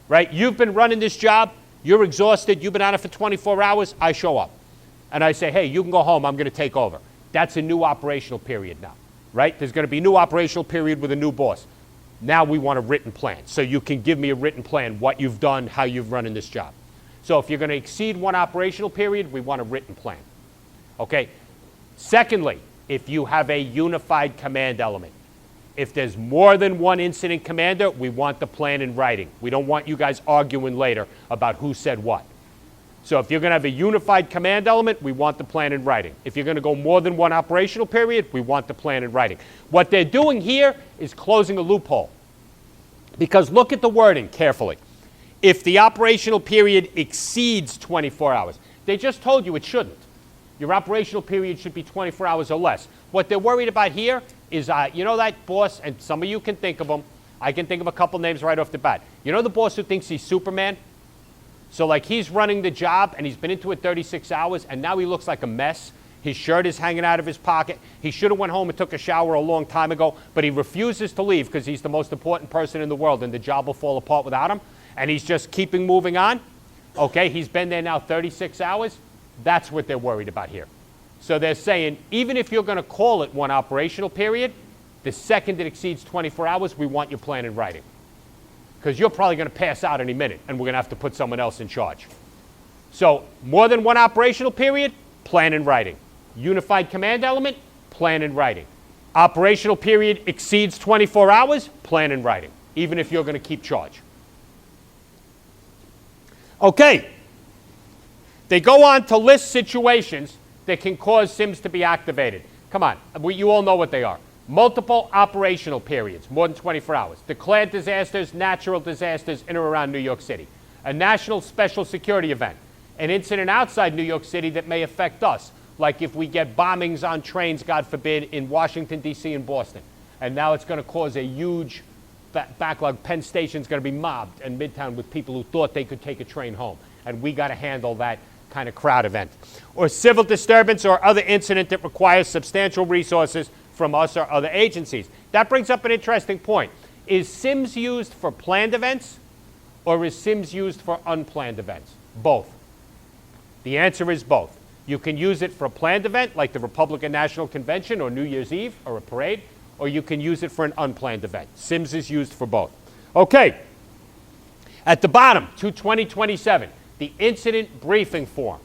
right? You've been running this job. You're exhausted. You've been on it for 24 hours. I show up. And I say, hey, you can go home. I'm going to take over. That's a new operational period now, right? There's going to be a new operational period with a new boss. Now we want a written plan. So you can give me a written plan, what you've done, how you've run in this job. So if you're going to exceed one operational period, we want a written plan. Okay? Secondly, if you have a unified command element, if there's more than one incident commander, we want the plan in writing. We don't want you guys arguing later about who said what. So if you're going to have a unified command element, we want the plan in writing. If you're going to go more than one operational period, we want the plan in writing. What they're doing here is closing a loophole. Because look at the wording carefully. If the operational period exceeds 24 hours, they just told you it shouldn't. Your operational period should be 24 hours or less. What they're worried about here is, you know that boss, and some of you can think of them. I can think of a couple names right off the bat. You know the boss who thinks he's Superman? So like he's running the job and he's been into it 36 hours and now he looks like a mess. His shirt is hanging out of his pocket. He should have went home and took a shower a long time ago, but he refuses to leave because he's the most important person in the world and the job will fall apart without him. And he's just keeping moving on. Okay, he's been there now 36 hours. That's what they're worried about here. So they're saying, even if you're going to call it one operational period, the second it exceeds 24 hours, we want your plan in writing. Because you're probably going to pass out any minute, and we're going to have to put someone else in charge. So more than one operational period, plan in writing. Unified command element, plan in writing. Operational period exceeds 24 hours, plan in writing, even if you're going to keep charge. Okay. They go on to list situations that can cause SIMs to be activated. Come on, you all know what they are. Multiple operational periods, more than 24 hours. Declared disasters, natural disasters in or around New York City. A national special security event. An incident outside New York City that may affect us, like if we get bombings on trains, God forbid, in Washington, D.C. and Boston. And now it's going to cause a huge backlog. Penn Station's going to be mobbed in Midtown with people who thought they could take a train home. And we got to handle that kind of crowd event. Or civil disturbance or other incident that requires substantial resources from us or other agencies. That brings up an interesting point. Is SIMS used for planned events or is SIMS used for unplanned events? Both. The answer is both. You can use it for a planned event like the Republican National Convention or New Year's Eve or a parade, or you can use it for an unplanned event. SIMS is used for both. Okay. At the bottom, 22027, the incident briefing form.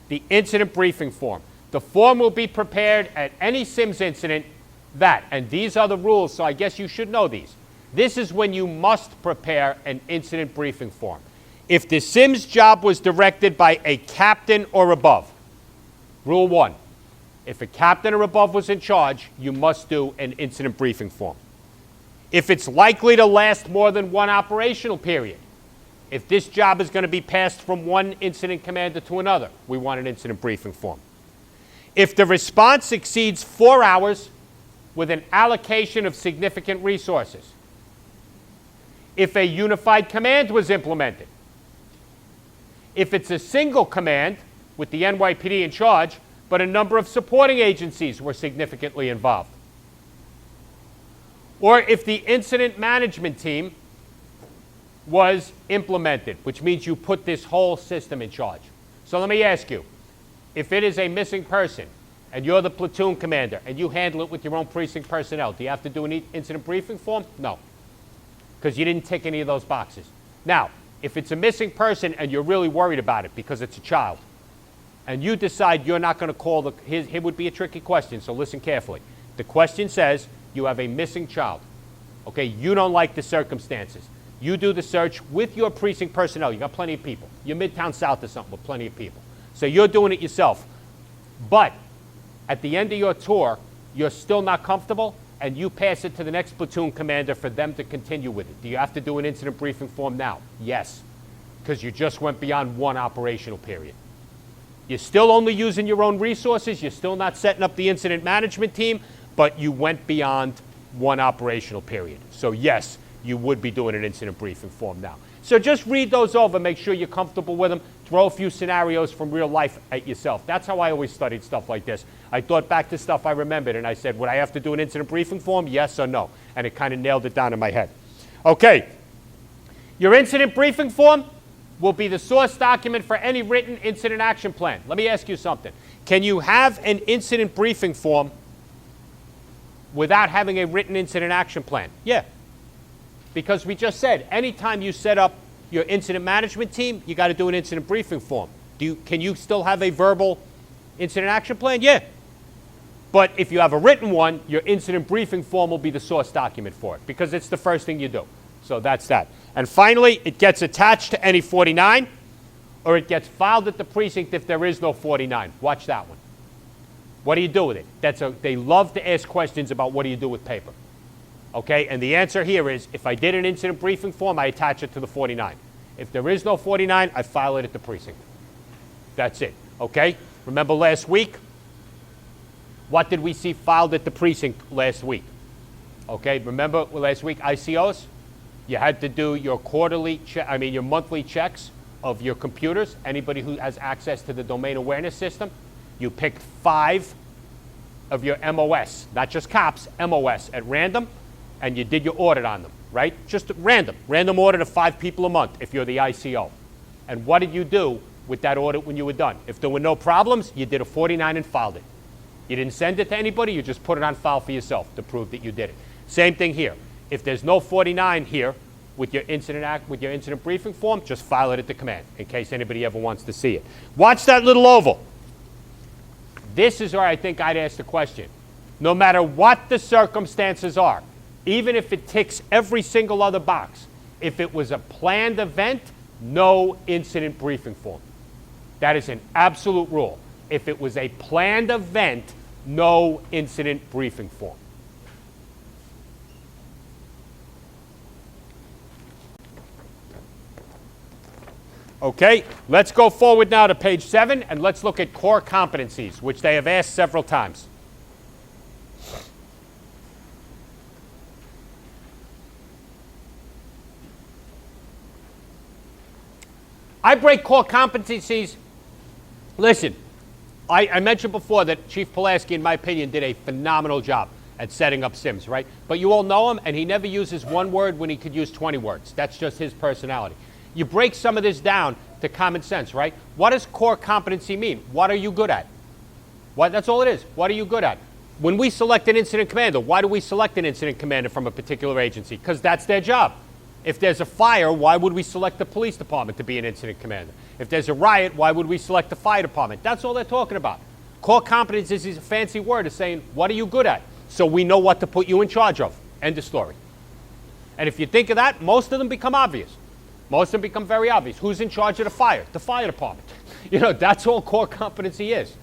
The incident briefing form. The form will be prepared at any SIMS incident that, and these are the rules, so I guess you should know these. This is when you must prepare an incident briefing form. If the SIMS job was directed by a captain or above, rule 1, if a captain or above was in charge, you must do an incident briefing form. If it's likely to last more than one operational period, if this job is going to be passed from one incident commander to another, we want an incident briefing form. If the response exceeds 4 hours with an allocation of significant resources. If a unified command was implemented. If it's a single command with the NYPD in charge, but a number of supporting agencies were significantly involved. Or if the incident management team was implemented, which means you put this whole system in charge. So let me ask you, if it is a missing person and you're the platoon commander and you handle it with your own precinct personnel, do you have to do an incident briefing form? No, because you didn't tick any of those boxes. Now, if it's a missing person and you're really worried about it because it's a child, and you decide you're not going to call here would be a tricky question, so listen carefully. The question says you have a missing child. Okay, you don't like the circumstances. You do the search with your precinct personnel. You got plenty of people. You're Midtown South or something with plenty of people. So you're doing it yourself. But at the end of your tour, you're still not comfortable, and you pass it to the next platoon commander for them to continue with it. Do you have to do an incident briefing form now? Yes, because you just went beyond one operational period. You're still only using your own resources. You're still not setting up the incident management team, but you went beyond one operational period. So yes, you would be doing an incident briefing form now. So just read those over, make sure you're comfortable with them, throw a few scenarios from real life at yourself. That's how I always studied stuff like this. I thought back to stuff I remembered, and I said, would I have to do an incident briefing form? Yes or no? And it kind of nailed it down in my head. Okay, your incident briefing form will be the source document for any written incident action plan. Let me ask you something. Can you have an incident briefing form without having a written incident action plan? Yeah. Because we just said, anytime you set up your incident management team, you got to do an incident briefing form. Can you still have a verbal incident action plan? Yeah. But if you have a written one, your incident briefing form will be the source document for it, because it's the first thing you do. So that's that. And finally, it gets attached to any 49, or it gets filed at the precinct if there is no 49. Watch that one. What do you do with it? They love to ask questions about what do you do with paper. Okay, and the answer here is, if I did an incident briefing form, I attach it to the 49. If there is no 49, I file it at the precinct. That's it, okay? Remember last week? What did we see filed at the precinct last week? Okay, remember last week, ICOs? You had to do your your monthly checks of your computers. Anybody who has access to the domain awareness system, you picked 5 of your MOS, not just cops, MOS at random, and you did your audit on them, right? Just random audit of 5 people a month if you're the ICO. And what did you do with that audit when you were done? If there were no problems, you did a 49 and filed it. You didn't send it to anybody, you just put it on file for yourself to prove that you did it. Same thing here. If there's no 49 here with your incident briefing form, just file it at the command in case anybody ever wants to see it. Watch that little oval. This is where I think I'd ask the question. No matter what the circumstances are, even if it ticks every single other box, if it was a planned event, no incident briefing form. That is an absolute rule. If it was a planned event, no incident briefing form. Okay, let's go forward now to page 7, and let's look at core competencies, which they have asked several times. I break core competencies. Listen, I mentioned before that Chief Pulaski, in my opinion, did a phenomenal job at setting up SIMS, right? But you all know him, and he never uses one word when he could use 20 words. That's just his personality. You break some of this down to common sense, right? What does core competency mean? What are you good at? That's all it is. What are you good at? When we select an incident commander, why do we select an incident commander from a particular agency? Because that's their job. If there's a fire, why would we select the police department to be an incident commander? If there's a riot, why would we select the fire department? That's all they're talking about. Core competence is a fancy word of saying, what are you good at? So we know what to put you in charge of. End of story. And if you think of that, most of them become obvious. Most of them become very obvious. Who's in charge of the fire? The fire department. You know, that's all core competency is.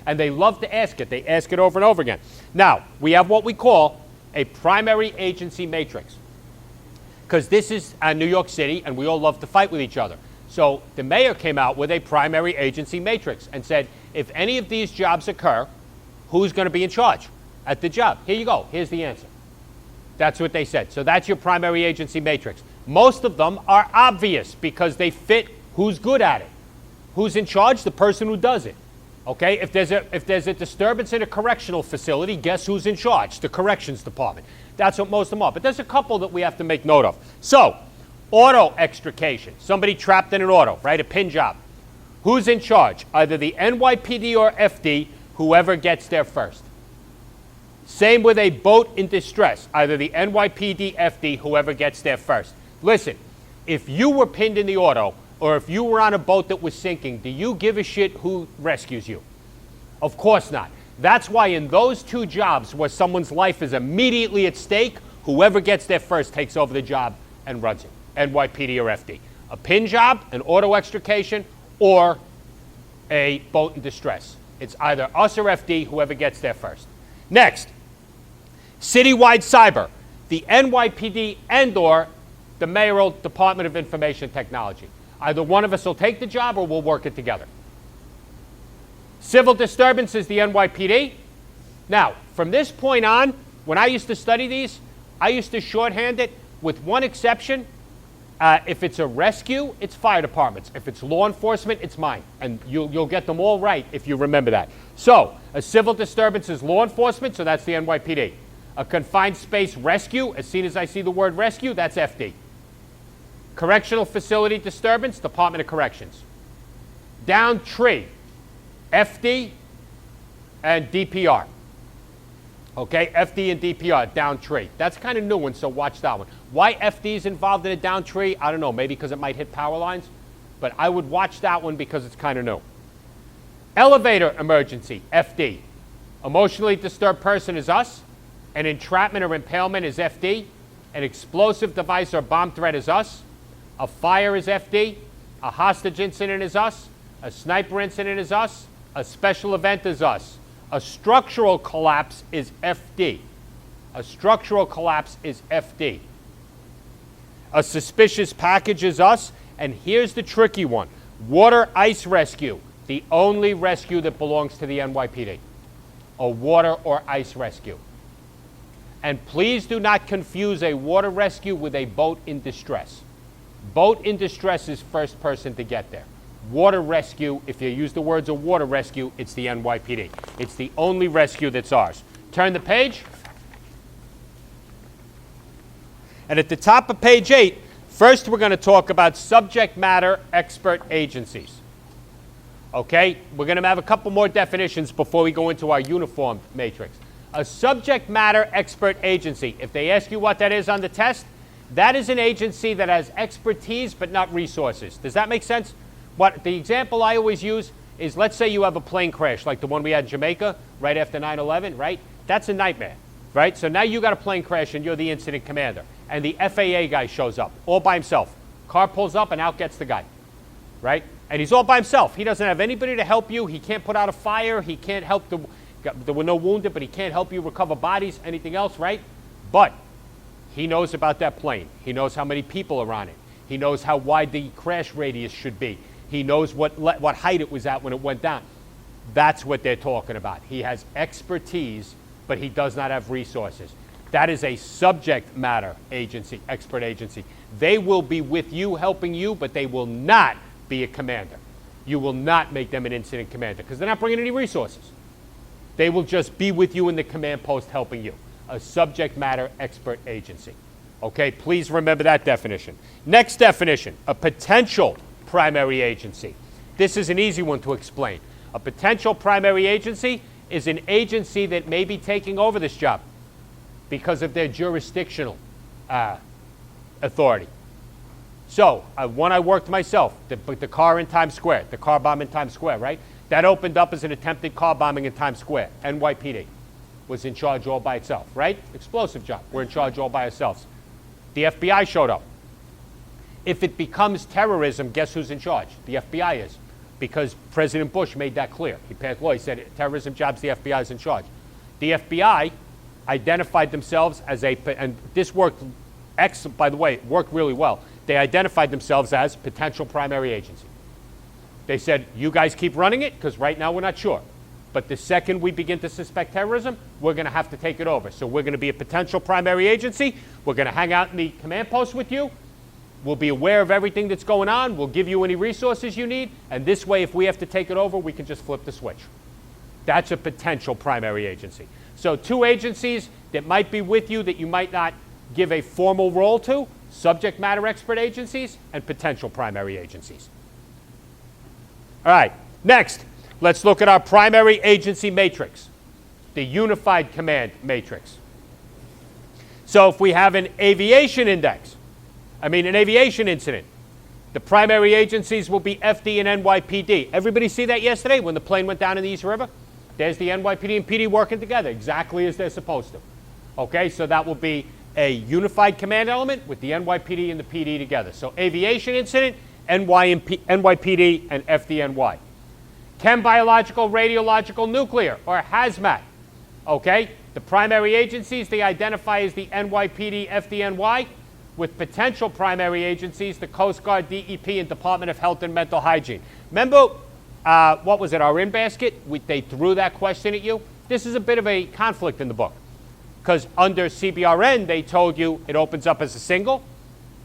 And they love to ask it. They ask it over and over again. Now, we have what we call a primary agency matrix. Because this is New York City, and we all love to fight with each other. So the mayor came out with a primary agency matrix and said, if any of these jobs occur, who's going to be in charge at the job? Here you go. Here's the answer. That's what they said. So that's your primary agency matrix. Most of them are obvious because they fit who's good at it. Who's in charge? The person who does it. Okay? If there's a disturbance in a correctional facility, guess who's in charge? The corrections department. That's what most of them are. But there's a couple that we have to make note of. So, auto extrication. Somebody trapped in an auto, right? A pin job. Who's in charge? Either the NYPD or FD, whoever gets there first. Same with a boat in distress. Either the NYPD, FD, whoever gets there first. Listen, if you were pinned in the auto or if you were on a boat that was sinking, do you give a shit who rescues you? Of course not. That's why in those two jobs where someone's life is immediately at stake, whoever gets there first takes over the job and runs it. NYPD or FD. A pin job, an auto extrication, or a boat in distress. It's either us or FD, whoever gets there first. Next, citywide cyber, the NYPD and or the Mayoral Department of Information Technology. Either one of us will take the job or we'll work it together. Civil disturbance is the NYPD. Now, from this point on, when I used to study these, I used to shorthand it with one exception. If it's a rescue, it's fire departments. If it's law enforcement, it's mine. And you'll get them all right if you remember that. So, a civil disturbance is law enforcement, so that's the NYPD. A confined space rescue, as soon as I see the word rescue, that's FD. Correctional facility disturbance, Department of Corrections. Down tree, FD and DPR. Okay, FD and DPR, down tree. That's kind of new one, so watch that one. Why FD is involved in a down tree, I don't know, maybe because it might hit power lines, but I would watch that one because it's kind of new. Elevator emergency, FD. Emotionally disturbed person is us. An entrapment or impalement is FD. An explosive device or bomb threat is us. A fire is FD. A hostage incident is us. A sniper incident is us. A special event is us. A structural collapse is FD. A structural collapse is FD. A suspicious package is us. And here's the tricky one. Water ice rescue. The only rescue that belongs to the NYPD. A water or ice rescue. And please do not confuse a water rescue with a boat in distress. Boat in distress is first person to get there. Water rescue, if you use the words of water rescue, it's the NYPD. It's the only rescue that's ours. Turn the page. And at the top of page 8, first we're going to talk about subject matter expert agencies. Okay? We're going to have a couple more definitions before we go into our uniform matrix. A subject matter expert agency, if they ask you what that is on the test, that is an agency that has expertise but not resources. Does that make sense? What the example I always use is, let's say you have a plane crash like the one we had in Jamaica right after 9/11, right? That's a nightmare, right? So now you got a plane crash and you're the incident commander, and the FAA guy shows up all by himself. Car pulls up and out gets the guy, right? And he's all by himself. He doesn't have anybody to help you. He can't put out a fire. He can't help there were no wounded, but he can't help you recover bodies, anything else, right? But he knows about that plane. He knows how many people are on it. He knows how wide the crash radius should be. He knows what height it was at when it went down. That's what they're talking about. He has expertise, but he does not have resources. That is a subject matter agency, expert agency. They will be with you, helping you, but they will not be a commander. You will not make them an incident commander because they're not bringing any resources. They will just be with you in the command post helping you. A subject matter expert agency. Okay, please remember that definition. Next definition, a potential primary agency. This is an easy one to explain. A potential primary agency is an agency that may be taking over this job because of their jurisdictional authority. So, when I worked myself, the car in Times Square, the car bomb in Times Square, right? That opened up as an attempted car bombing in Times Square. NYPD was in charge all by itself, right? Explosive job. We're in charge all by ourselves. The FBI showed up. If it becomes terrorism, guess who's in charge? The FBI is. Because President Bush made that clear. He passed law. He said, terrorism jobs, the FBI is in charge. The FBI identified themselves as and this worked, by the way, worked really well. They identified themselves as potential primary agency. They said, you guys keep running it, because right now we're not sure. But the second we begin to suspect terrorism, we're going to have to take it over. So we're going to be a potential primary agency. We're going to hang out in the command post with you. We'll be aware of everything that's going on. We'll give you any resources you need. And this way, if we have to take it over, we can just flip the switch. That's a potential primary agency. So two agencies that might be with you that you might not give a formal role to, subject matter expert agencies and potential primary agencies. All right, next, let's look at our primary agency matrix, the unified command matrix. So if we have an aviation incident, the primary agencies will be FD and NYPD. Everybody see that yesterday when the plane went down in the East River? There's the NYPD and PD working together exactly as they're supposed to. Okay, so that will be a unified command element with the NYPD and the PD together. So aviation incident, NYPD and FDNY. Chem, biological, radiological, nuclear, or HAZMAT. Okay, the primary agencies they identify as the NYPD, FDNY, with potential primary agencies, the Coast Guard, DEP, and Department of Health and Mental Hygiene. Remember, what was it, our in-basket? They threw that question at you. This is a bit of a conflict in the book, because under CBRN, they told you it opens up as a single,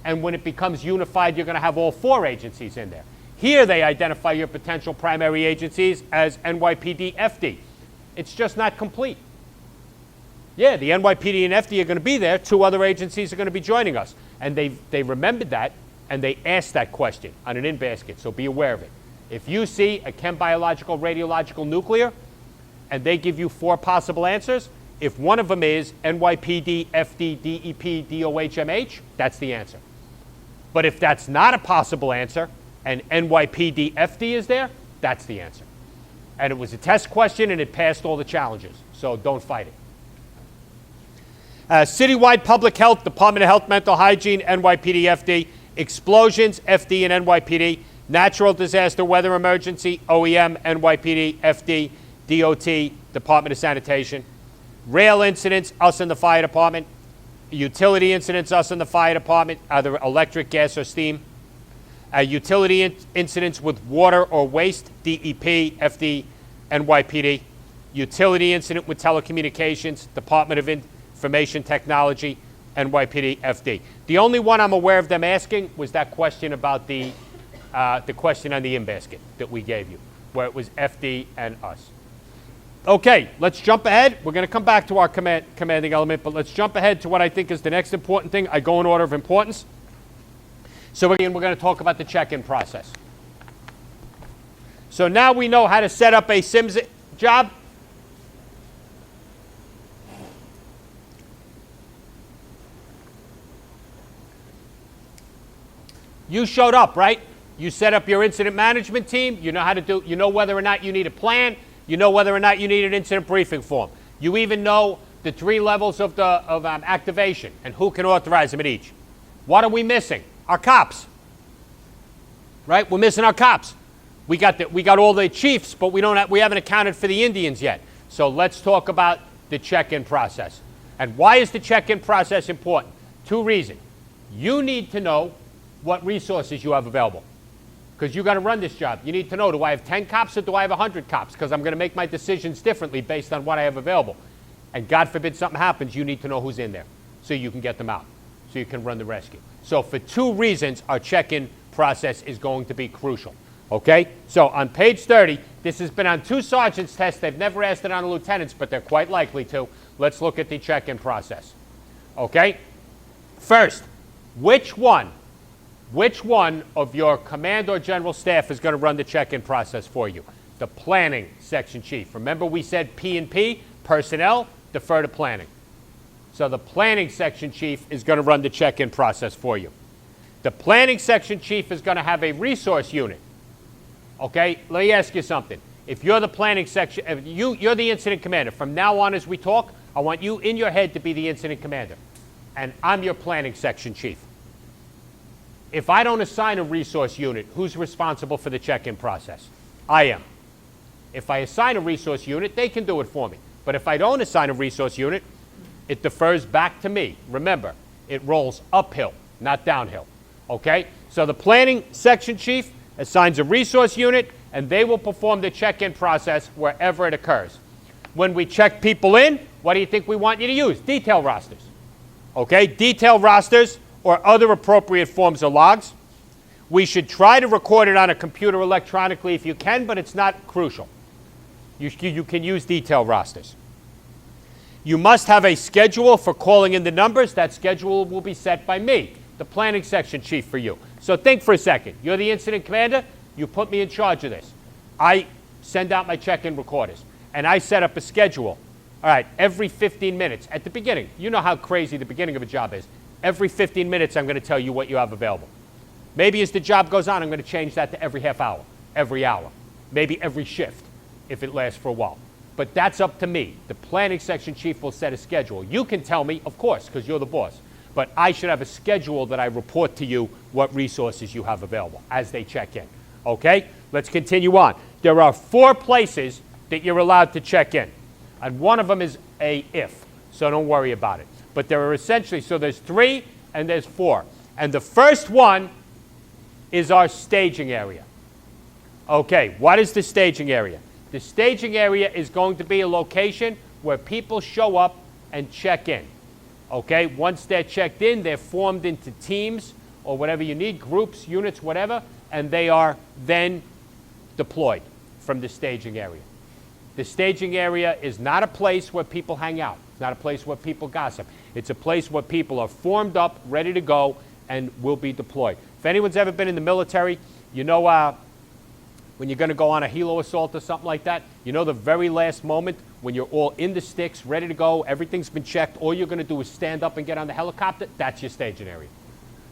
and when it becomes unified, you're going to have all 4 agencies in there. Here, they identify your potential primary agencies as NYPD, FD. It's just not complete. Yeah, the NYPD and FD are going to be there. 2 other agencies are going to be joining us. And they remembered that, and they asked that question on an in-basket, so be aware of it. If you see a chem, biological, radiological, nuclear, and they give you 4 possible answers, if one of them is NYPD, FD, DEP, DOH, MH, that's the answer. But if that's not a possible answer, and NYPD, FD is there, that's the answer. And it was a test question, and it passed all the challenges, so don't fight it. Citywide public health, Department of Health, Mental Hygiene, NYPD, FD. Explosions, FD and NYPD. Natural disaster, weather emergency, OEM, NYPD, FD, DOT, Department of Sanitation. Rail incidents, us in the fire department. Utility incidents, us in the fire department, either electric, gas, or steam. Utility incidents with water or waste, DEP, FD, NYPD. Utility incident with telecommunications, Department of Information Technology, NYPD, FD. The only one I'm aware of them asking was that question about the question on the in-basket that we gave you, where it was FD and us. Okay, let's jump ahead. We're going to come back to our commanding element, but let's jump ahead to what I think is the next important thing. I go in order of importance. So again, we're going to talk about the check-in process. So now we know how to set up a SIMS job. You showed up, right? You set up your incident management team. You know how to do, you know whether or not you need a plan. You know whether or not you need an incident briefing form. You even know the 3 levels of activation and who can authorize them at each. What are we missing? Our cops, right? We're missing our cops. We got all the chiefs, but we haven't accounted for the Indians yet. So let's talk about the check-in process. And why is the check-in process important? 2 reasons. You need to know what resources you have available, because you got to run this job. You need to know, do I have 10 cops or do I have 100 cops? Because I'm going to make my decisions differently based on what I have available. And God forbid something happens, you need to know who's in there so you can get them out, so you can run the rescue. So for 2 reasons, our check-in process is going to be crucial. Okay? So on page 30, this has been on 2 sergeants' tests. They've never asked it on the lieutenants, but they're quite likely to. Let's look at the check-in process. Okay? First, which one of your command or general staff is going to run the check-in process for you? The planning section chief. Remember we said P&P, personnel, defer to planning. So the planning section chief is going to run the check-in process for you. The planning section chief is going to have a resource unit. Okay, let me ask you something. If you're the planning section, you're the incident commander. From now on as we talk, I want you in your head to be the incident commander. And I'm your planning section chief. If I don't assign a resource unit, who's responsible for the check-in process? I am. If I assign a resource unit, they can do it for me. But if I don't assign a resource unit, it defers back to me. Remember, it rolls uphill, not downhill. Okay? So the planning section chief assigns a resource unit, and they will perform the check-in process wherever it occurs. When we check people in, what do you think we want you to use? Detail rosters. Okay? Detail rosters or other appropriate forms of logs. We should try to record it on a computer electronically if you can, but it's not crucial. You can use detail rosters. You must have a schedule for calling in the numbers. That schedule will be set by me, the planning section chief for you. So think for a second. You're the incident commander. You put me in charge of this. I send out my check-in recorders, and I set up a schedule. All right, every 15 minutes at the beginning. You know how crazy the beginning of a job is. Every 15 minutes, I'm going to tell you what you have available. Maybe as the job goes on, I'm going to change that to every half hour, every hour, maybe every shift if it lasts for a while. But that's up to me. The planning section chief will set a schedule. You can tell me, of course, because you're the boss. But I should have a schedule that I report to you what resources you have available as they check in. Okay? Let's continue on. There are 4 places that you're allowed to check in. And one of them is a if, so don't worry about it. But there are essentially, so there's 3 and there's 4. And the first one is our staging area. Okay, what is the staging area? The staging area is going to be a location where people show up and check in. Okay, once they're checked in, they're formed into teams or whatever you need, groups, units, whatever, and they are then deployed from the staging area. The staging area is not a place where people hang out. It's not a place where people gossip. It's a place where people are formed up, ready to go, and will be deployed. If anyone's ever been in the military, you know when you're going to go on a helo assault or something like that, you know the very last moment when you're all in the sticks, ready to go, everything's been checked, all you're going to do is stand up and get on the helicopter, that's your staging area.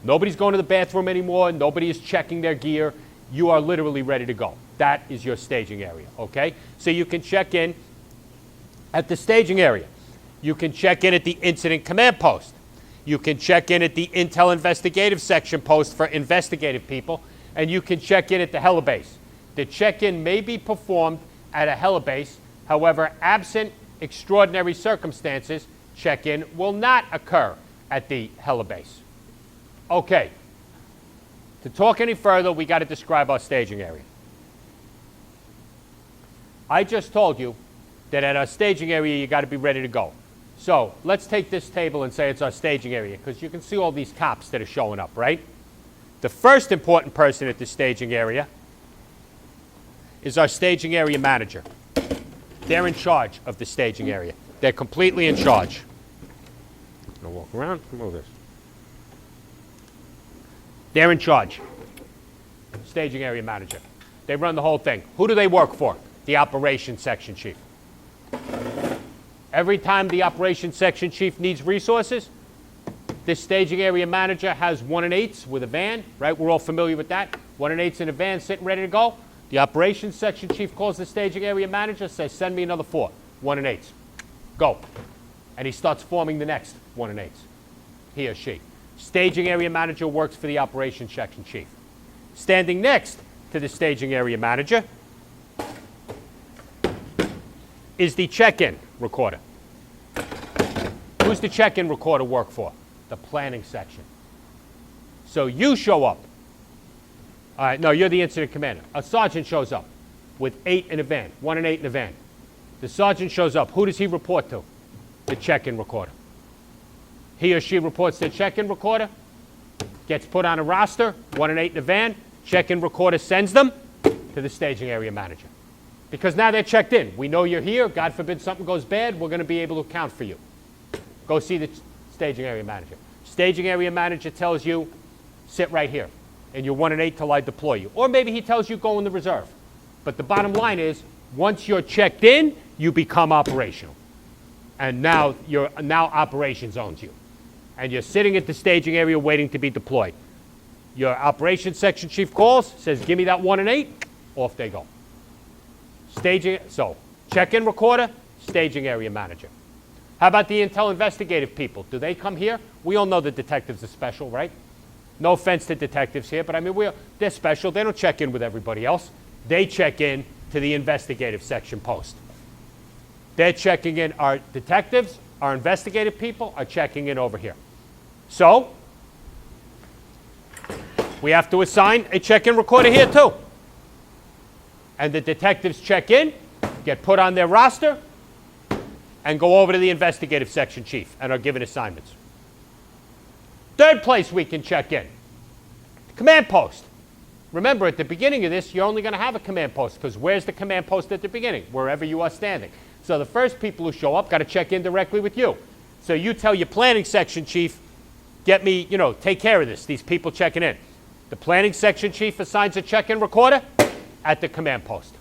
Nobody's going to the bathroom anymore. Nobody is checking their gear. You are literally ready to go. That is your staging area, okay? So you can check in at the staging area. You can check in at the incident command post. You can check in at the intel investigative section post for investigative people, and you can check in at the helibase. The check-in may be performed at a helibase. However, absent extraordinary circumstances, check-in will not occur at the helibase. Okay. To talk any further, we got to describe our staging area. I just told you that at our staging area, you got to be ready to go. So let's take this table and say it's our staging area, because you can see all these cops that are showing up, right? The first important person at the staging area is our staging area manager. They're in charge of the staging area. They're completely in charge. I'm going to walk around. Move this. They're in charge. Staging area manager. They run the whole thing. Who do they work for? The operations section chief. Every time the operations section chief needs resources, this staging area manager has 1 and 8s with a van, right? We're all familiar with that. 1 and 8s in a van sitting ready to go. The operations section chief calls the staging area manager, says, send me another 4, 1 and 8s. Go. And he starts forming the next 1 and 8s. He or she. Staging area manager works for the operations section chief. Standing next to the staging area manager is the check-in recorder. Who's the check-in recorder work for? The planning section. So you show up. All right, no, you're the incident commander. A sergeant shows up with 8 in a van, 1 and 8 in a van. The sergeant shows up. Who does he report to? The check-in recorder. He or she reports to the check-in recorder, gets put on a roster, 1 and 8 in a van. Check-in recorder sends them to the staging area manager. Because now they're checked in. We know you're here. God forbid something goes bad, we're going to be able to account for you. Go see the staging area manager. Staging area manager tells you, sit right here, and you're 1 and 8 till I deploy you. Or maybe he tells you, go in the reserve. But the bottom line is, once you're checked in, you become operational. And now operations owns you. And you're sitting at the staging area waiting to be deployed. Your operations section chief calls, says, give me that 1 and 8, off they go. So, check-in recorder, staging area manager. How about the intel investigative people? Do they come here? We all know the detectives are special, right? No offense to detectives here, but I mean, they're special. They don't check in with everybody else. They check in to the investigative section post. They're checking in. Our detectives, our investigative people are checking in over here. So, we have to assign a check-in recorder here too. And the detectives check in, get put on their roster, and go over to the investigative section chief and are given assignments. Third place we can check in, command post. Remember, at the beginning of this, you're only going to have a command post, because where's the command post at the beginning? Wherever you are standing. So the first people who show up got to check in directly with you. So you tell your planning section chief, get me, take care of this, these people checking in. The planning section chief assigns a check-in recorder at the command post.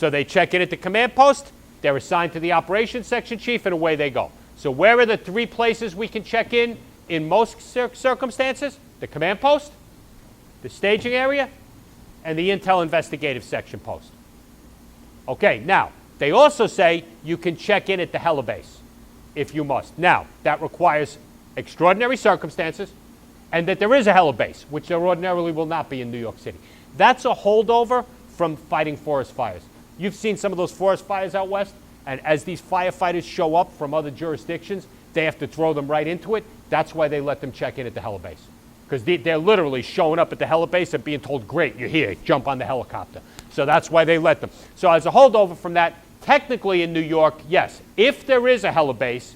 So they check in at the command post, they're assigned to the operations section chief, and away they go. So where are the 3 places we can check in most circumstances? The command post, the staging area, and the intel investigative section post. Okay, now, they also say you can check in at the helibase if you must. Now, that requires extraordinary circumstances and that there is a helibase, which there ordinarily will not be in New York City. That's a holdover from fighting forest fires. You've seen some of those forest fires out west, and as these firefighters show up from other jurisdictions, they have to throw them right into it. That's why they let them check in at the helibase. Because they're literally showing up at the helibase and being told, great, you're here, jump on the helicopter. So that's why they let them. So as a holdover from that, technically in New York, yes, if there is a helibase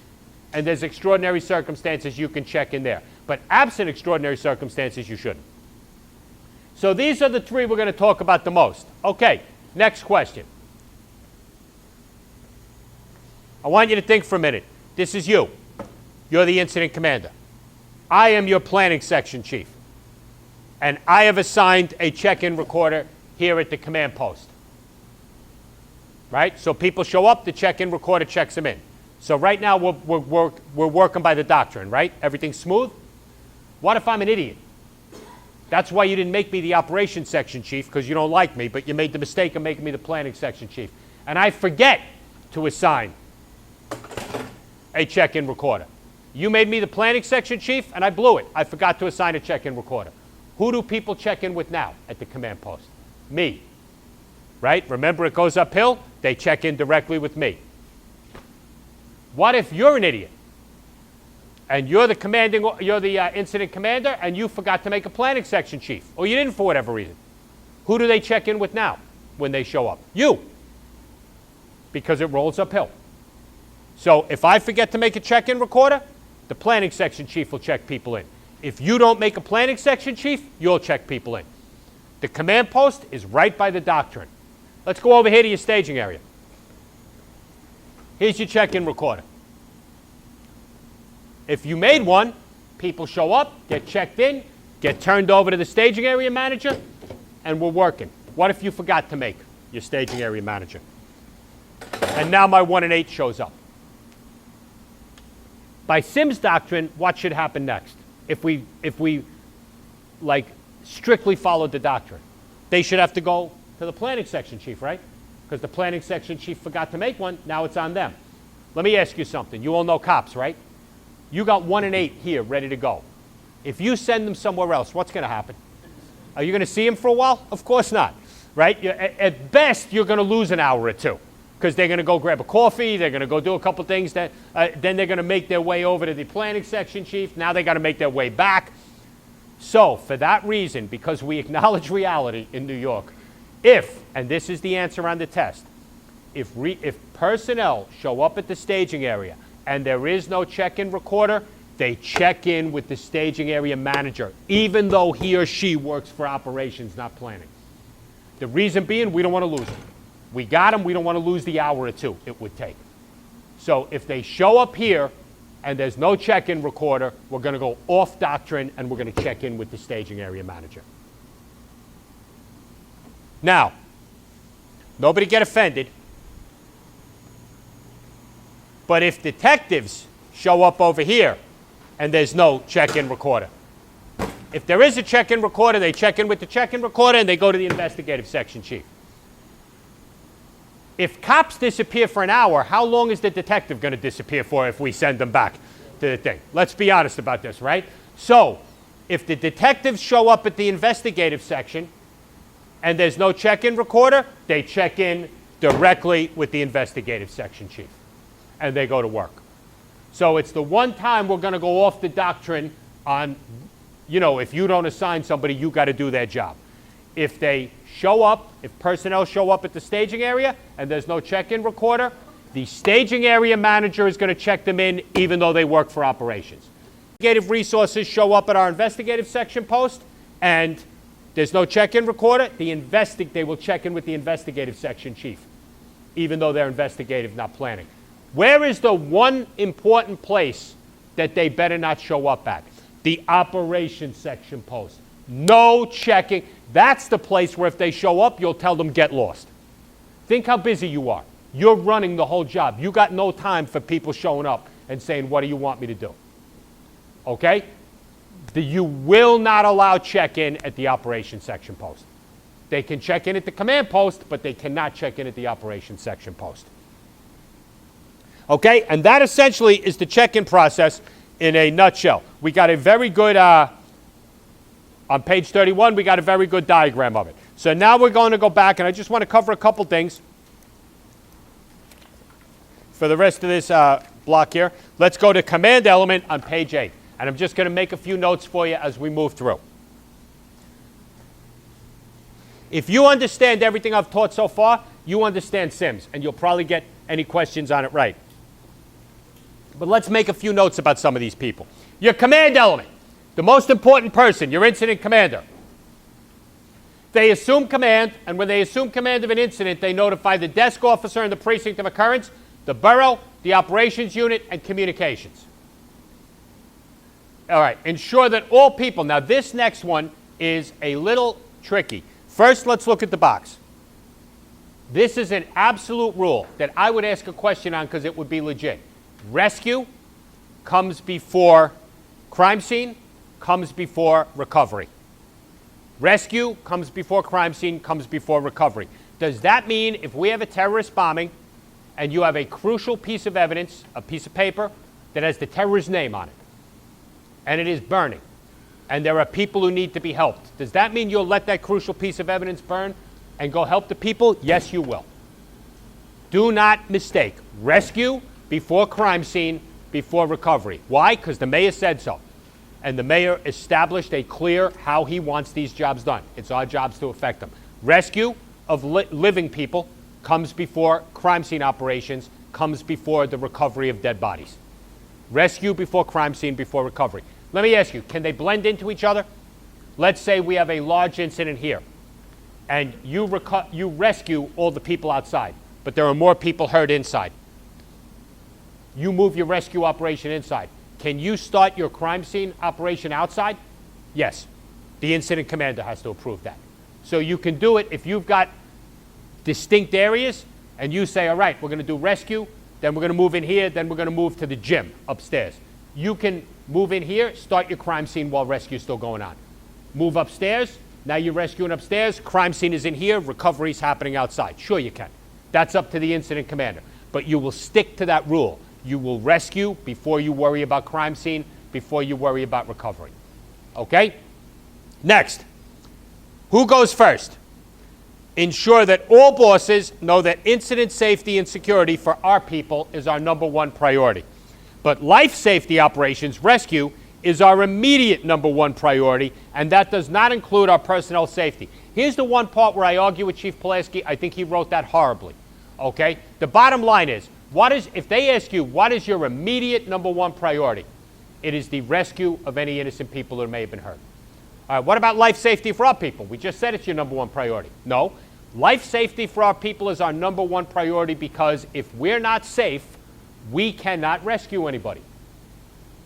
and there's extraordinary circumstances, you can check in there. But absent extraordinary circumstances, you shouldn't. So these are the 3 we're going to talk about the most. Okay, next question. I want you to think for a minute. This is you. You're the incident commander. I am your planning section chief. And I have assigned a check-in recorder here at the command post. Right? So people show up, the check-in recorder checks them in. So right now we're working by the doctrine, right? Everything's smooth. What if I'm an idiot? That's why you didn't make me the operations section chief, because you don't like me, but you made the mistake of making me the planning section chief. And I forget to assign a check-in recorder. You made me the planning section chief, and I blew it. I forgot to assign a check-in recorder. Who do people check in with now at the command post? Me. Right? Remember, it goes uphill. They check in directly with me. What if you're an idiot? And you're the incident commander, and you forgot to make a planning section chief, or you didn't for whatever reason. Who do they check in with now when they show up? You. Because it rolls uphill. So if I forget to make a check-in recorder, the planning section chief will check people in. If you don't make a planning section chief, you'll check people in. The command post is right by the doctrine. Let's go over here to your staging area. Here's your check-in recorder. If you made one, people show up, get checked in, get turned over to the staging area manager, and we're working. What if you forgot to make your staging area manager? And now my 1 and 8 shows up. By Sims doctrine, what should happen next? If we like strictly followed the doctrine, they should have to go to the planning section chief, right? Because the planning section chief forgot to make one. Now it's on them. Let me ask you something. You all know cops, right? You got 1 and 8 here ready to go. If you send them somewhere else, what's going to happen? Are you going to see them for a while? Of course not, right? At best, you're going to lose an hour or 2. Because they're going to go grab a coffee, they're going to go do a couple things, then they're going to make their way over to the planning section chief. Now they got to make their way back. So for that reason, because we acknowledge reality in New York, and this is the answer on the test, if personnel show up at the staging area and there is no check-in recorder, they check in with the staging area manager, even though he or she works for operations, not planning. The reason being, we don't want to lose them. We got them, we don't want to lose the hour or 2 it would take. So if they show up here and there's no check-in recorder, we're going to go off doctrine and we're going to check in with the staging area manager. Now, nobody get offended, but if detectives show up over here and there's no check-in recorder, if there is a check-in recorder, they check in with the check-in recorder and they go to the investigative section chief. If cops disappear for an hour, how long is the detective going to disappear for if we send them back to the thing? Let's be honest about this, right? So, if the detectives show up at the investigative section and there's no check-in recorder, they check in directly with the investigative section chief and they go to work. So it's the one time we're going to go off the doctrine on, if you don't assign somebody, you got to do their job. If they show up, if personnel show up at the staging area and there's no check-in recorder, the staging area manager is going to check them in even though they work for operations. Investigative resources show up at our investigative section post and there's no check-in recorder, they will check in with the investigative section chief, even though they're investigative, not planning. Where is the one important place that they better not show up at? The operations section post. No checking. That's the place where if they show up, you'll tell them get lost. Think how busy you are. You're running the whole job. You got no time for people showing up and saying, what do you want me to do? Okay? You will not allow check-in at the operations section post. They can check in at the command post, but they cannot check in at the operations section post. Okay? And that essentially is the check-in process in a nutshell. We got a very good, on page 31, we got a very good diagram of it. So now we're going to go back, and I just want to cover a couple things for the rest of this block here. Let's go to command element on page 8. And I'm just going to make a few notes for you as we move through. If you understand everything I've taught so far, you understand SIMS, and you'll probably get any questions on it right. But let's make a few notes about some of these people. Your command element, the most important person, your incident commander. They assume command, and when they assume command of an incident, they notify the desk officer in the precinct of occurrence, the borough, the operations unit, and communications. All right, ensure that all people, now this next one is a little tricky. First, let's look at the box. This is an absolute rule that I would ask a question on because it would be legit. Rescue comes before crime scene, comes before recovery. Rescue comes before crime scene, comes before recovery. Does that mean if we have a terrorist bombing and you have a crucial piece of evidence, a piece of paper that has the terrorist's name on it, and it is burning, and there are people who need to be helped, does that mean you'll let that crucial piece of evidence burn and go help the people? Yes, you will. Do not mistake. Rescue before crime scene, before recovery. Why? Because the mayor said so. And the mayor established a clear how he wants these jobs done. It's our jobs to affect them. Rescue of living people comes before crime scene operations, comes before the recovery of dead bodies. Rescue before crime scene, before recovery. Let me ask you, can they blend into each other? Let's say we have a large incident here, and you rescue all the people outside, but there are more people hurt inside. You move your rescue operation inside. Can you start your crime scene operation outside? Yes. The incident commander has to approve that. So you can do it if you've got distinct areas, and you say, all right, we're going to do rescue, then we're going to move in here, then we're going to move to the gym upstairs. You can move in here, start your crime scene while rescue is still going on. Move upstairs, now you're rescuing upstairs, crime scene is in here, recovery is happening outside. Sure you can. That's up to the incident commander. But you will stick to that rule. You will rescue before you worry about crime scene, before you worry about recovery. Okay? Next, who goes first? Ensure that all bosses know that incident safety and security for our people is our #1 priority. But life safety operations, rescue, is our immediate #1 priority, and that does not include our personnel safety. Here's the one part where I argue with Chief Pulaski. I think he wrote that horribly. Okay? The bottom line is, if they ask you, what is your immediate #1 priority? It is the rescue of any innocent people that may have been hurt. All right, what about life safety for our people? We just said it's your #1 priority. No. Life safety for our people is our #1 priority because if we're not safe, we cannot rescue anybody.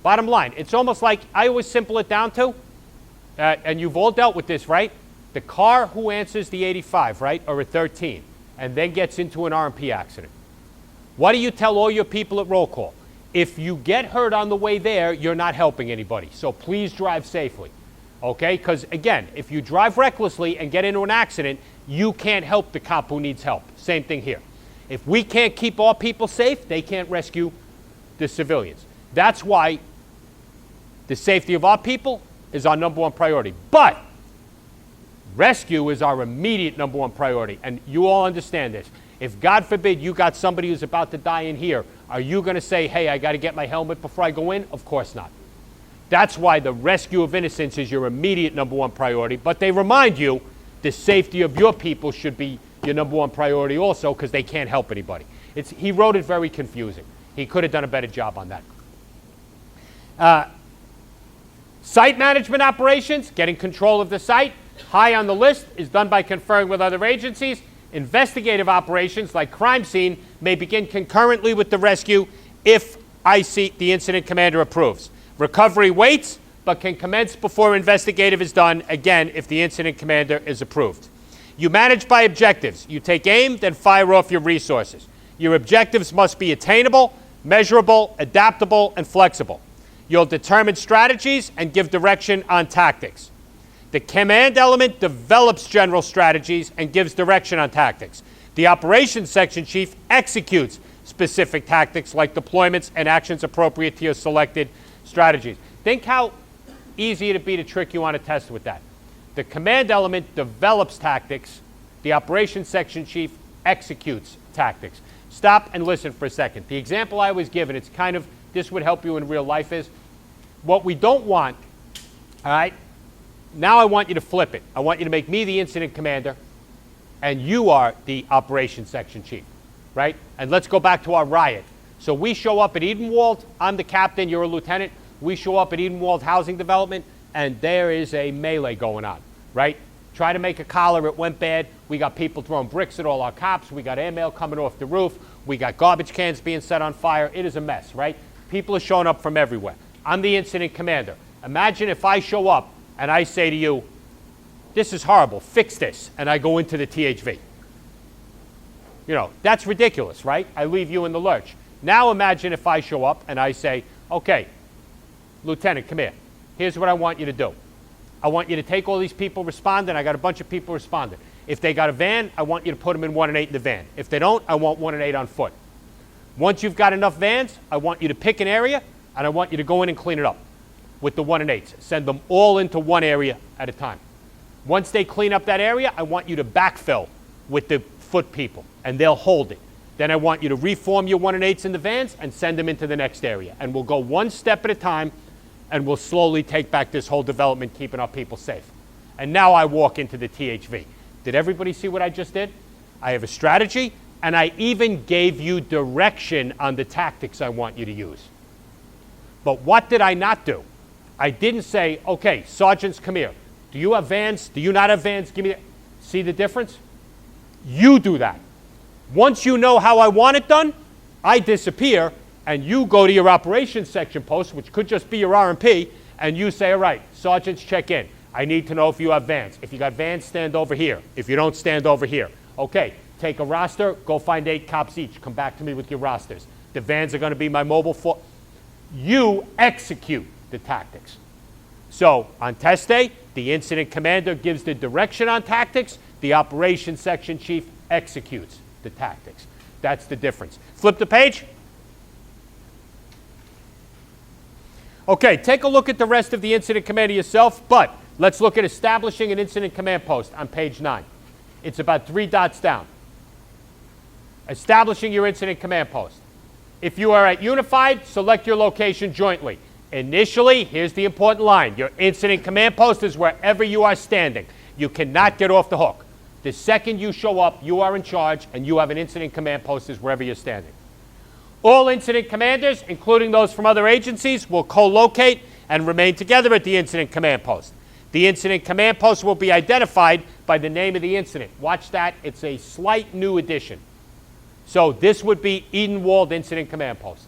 Bottom line, it's almost like I always simple it down to, and you've all dealt with this, right? The car who answers the 85, right, or a 13, and then gets into an R&P accident. What do you tell all your people at roll call? If you get hurt on the way there, you're not helping anybody. So please drive safely. Okay? Because again, if you drive recklessly and get into an accident, you can't help the cop who needs help. Same thing here. If we can't keep our people safe, they can't rescue the civilians. That's why the safety of our people is our #1 priority. But rescue is our immediate #1 priority. And you all understand this. If, God forbid, you got somebody who's about to die in here, are you going to say, hey, I got to get my helmet before I go in? Of course not. That's why the rescue of innocents is your immediate #1 priority. But they remind you the safety of your people should be your #1 priority also because they can't help anybody. He wrote it very confusing. He could have done a better job on that. Site management operations, getting control of the site. High on the list is done by conferring with other agencies. Investigative operations like crime scene may begin concurrently with the rescue if the incident commander approves. Recovery waits, but can commence before investigative is done, again, if the incident commander is approved. You manage by objectives. You take aim, then fire off your resources. Your objectives must be attainable, measurable, adaptable, and flexible. You'll determine strategies and give direction on tactics. The command element develops general strategies and gives direction on tactics. The operations section chief executes specific tactics like deployments and actions appropriate to your selected strategies. Think how easy it'd be to trick you on a test with that. The command element develops tactics. The operations section chief executes tactics. Stop and listen for a second. The example I was given, it's kind of, this would help you in real life, is what we don't want, all right? Now I want you to flip it. I want you to make me the incident commander, and you are the operations section chief, right? And let's go back to our riot. So we show up at Edenwald. I'm the captain. You're a lieutenant. We show up at Edenwald Housing Development, and there is a melee going on, right? Try to make a collar. It went bad. We got people throwing bricks at all our cops. We got airmail coming off the roof. We got garbage cans being set on fire. It is a mess, right? People are showing up from everywhere. I'm the incident commander. Imagine if I show up and I say to you, this is horrible, fix this, and I go into the THV. You know, that's ridiculous, right? I leave you in the lurch. Now imagine if I show up and I say, okay, Lieutenant, come here. Here's what I want you to do. I want you to take all these people responding. I got a bunch of people responding. If they got a van, I want you to put them in 1 and 8 in the van. If they don't, I want 1 and 8 on foot. Once you've got enough vans, I want you to pick an area, and I want you to go in and clean it up with the 1 and 8s. Send them all into one area at a time. Once they clean up that area, I want you to backfill with the foot people, and they'll hold it. Then I want you to reform your 1 and 8s in the vans and send them into the next area. And we'll go one step at a time, and we'll slowly take back this whole development, keeping our people safe. And now I walk into the THV. Did everybody see what I just did? I have a strategy, and I even gave you direction on the tactics I want you to use. But what did I not do? I didn't say, okay, sergeants, come here. Do you have vans? Do you not have vans? Give me that. See the difference? You do that. Once you know how I want it done, I disappear, and you go to your operations section post, which could just be your R&P, and you say, all right, sergeants, check in. I need to know if you have vans. If you got vans, stand over here. If you don't, stand over here. Okay, take a roster, go find 8 cops each. Come back to me with your rosters. The vans are going to be my mobile force. You execute the tactics. So on test day, the incident commander gives the direction on tactics. The operations section chief executes the tactics. That's the difference. Flip the page. Okay, take a look at the rest of the incident commander yourself, but let's look at establishing an incident command post on page 9. It's about 3 dots down. Establishing your incident command post. If you are at Unified, select your location jointly. Initially, here's the important line. Your incident command post is wherever you are standing. You cannot get off the hook. The second you show up, you are in charge, and you have an incident command post is wherever you're standing. All incident commanders, including those from other agencies, will co-locate and remain together at the incident command post. The incident command post will be identified by the name of the incident. Watch that. It's a slight new addition. So this would be Edenwald Incident Command Post.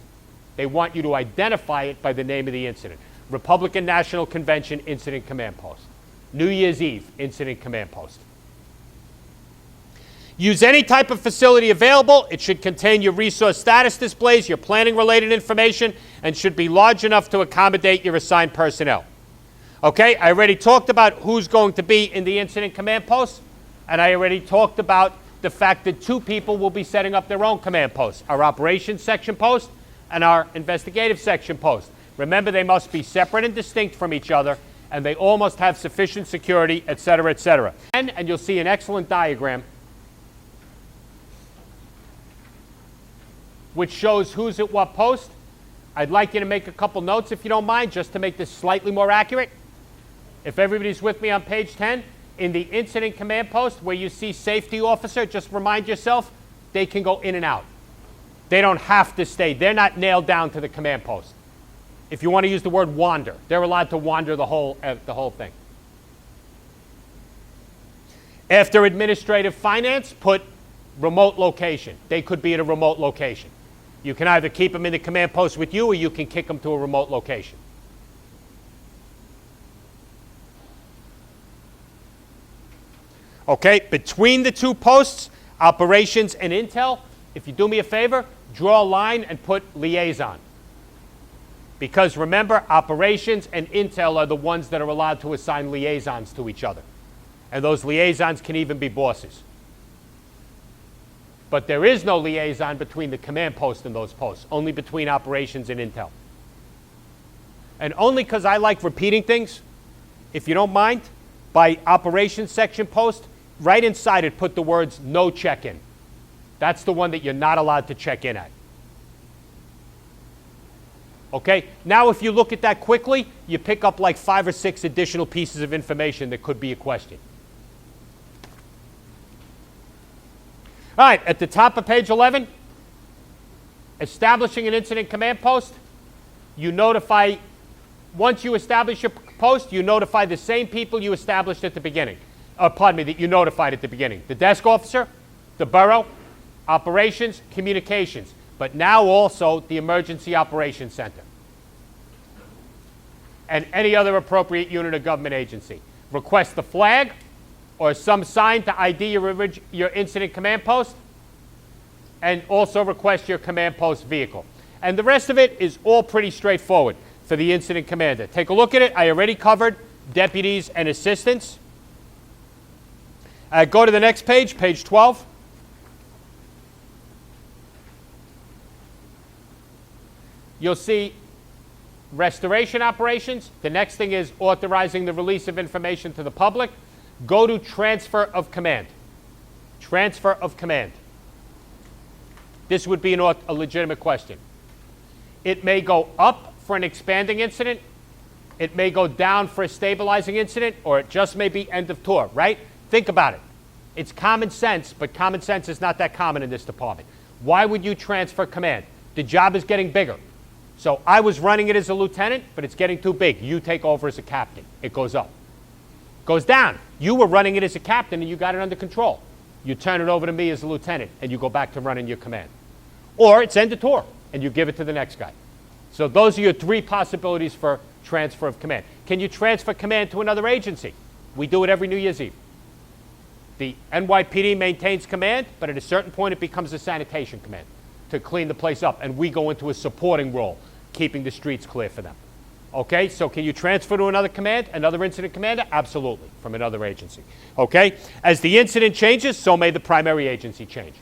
They want you to identify it by the name of the incident. Republican National Convention Incident Command Post. New Year's Eve Incident Command Post. Use any type of facility available. It should contain your resource status displays, your planning-related information, and should be large enough to accommodate your assigned personnel. Okay, I already talked about who's going to be in the incident command post, and I already talked about the fact that 2 people will be setting up their own command posts, our operations section post and our investigative section post. Remember, they must be separate and distinct from each other, and they all must have sufficient security, et cetera, et cetera. And you'll see an excellent diagram which shows who's at what post. I'd like you to make a couple notes, if you don't mind, just to make this slightly more accurate. If everybody's with me on page 10, in the incident command post where you see safety officer, just remind yourself, they can go in and out. They don't have to stay. They're not nailed down to the command post. If you want to use the word wander, they're allowed to wander the whole thing. After administrative finance, put remote location. They could be at a remote location. You can either keep them in the command post with you, or you can kick them to a remote location. Okay, between the two posts, operations and intel, if you do me a favor, draw a line and put liaison. Because remember, operations and intel are the ones that are allowed to assign liaisons to each other. And those liaisons can even be bosses. But there is no liaison between the command post and those posts, only between operations and intel. And only because I like repeating things, if you don't mind, by operations section post, right inside it put the words no check-in. That's the one that you're not allowed to check in at. Okay, now if you look at that quickly, you pick up like 5 or 6 additional pieces of information that could be a question. All right, at the top of page 11, establishing an incident command post, you notify, once you establish your post, you notify the same people you established at the beginning. Pardon me, that you notified at the beginning. The desk officer, the borough, operations, communications, but now also the emergency operations center and any other appropriate unit of government agency. Request the flag or some sign to ID your incident command post, and also request your command post vehicle. And the rest of it is all pretty straightforward for the incident commander. Take a look at it. I already covered deputies and assistants. Go to the next page, page 12. You'll see restoration operations. The next thing is authorizing the release of information to the public. Go to transfer of command. Transfer of command. This would be a legitimate question. It may go up for an expanding incident. It may go down for a stabilizing incident, or it just may be end of tour, right? Think about it. It's common sense, but common sense is not that common in this department. Why would you transfer command? The job is getting bigger. So I was running it as a lieutenant, but it's getting too big. You take over as a captain. It goes up. Goes down. You were running it as a captain and you got it under control. You turn it over to me as a lieutenant and you go back to running your command. Or it's end of tour and you give it to the next guy. So those are your 3 possibilities for transfer of command. Can you transfer command to another agency? We do it every New Year's Eve. The NYPD maintains command, but at a certain point it becomes a sanitation command to clean the place up, and we go into a supporting role, keeping the streets clear for them. Okay, so can you transfer to another command, another incident commander? Absolutely, from another agency. Okay, as the incident changes, so may the primary agency change,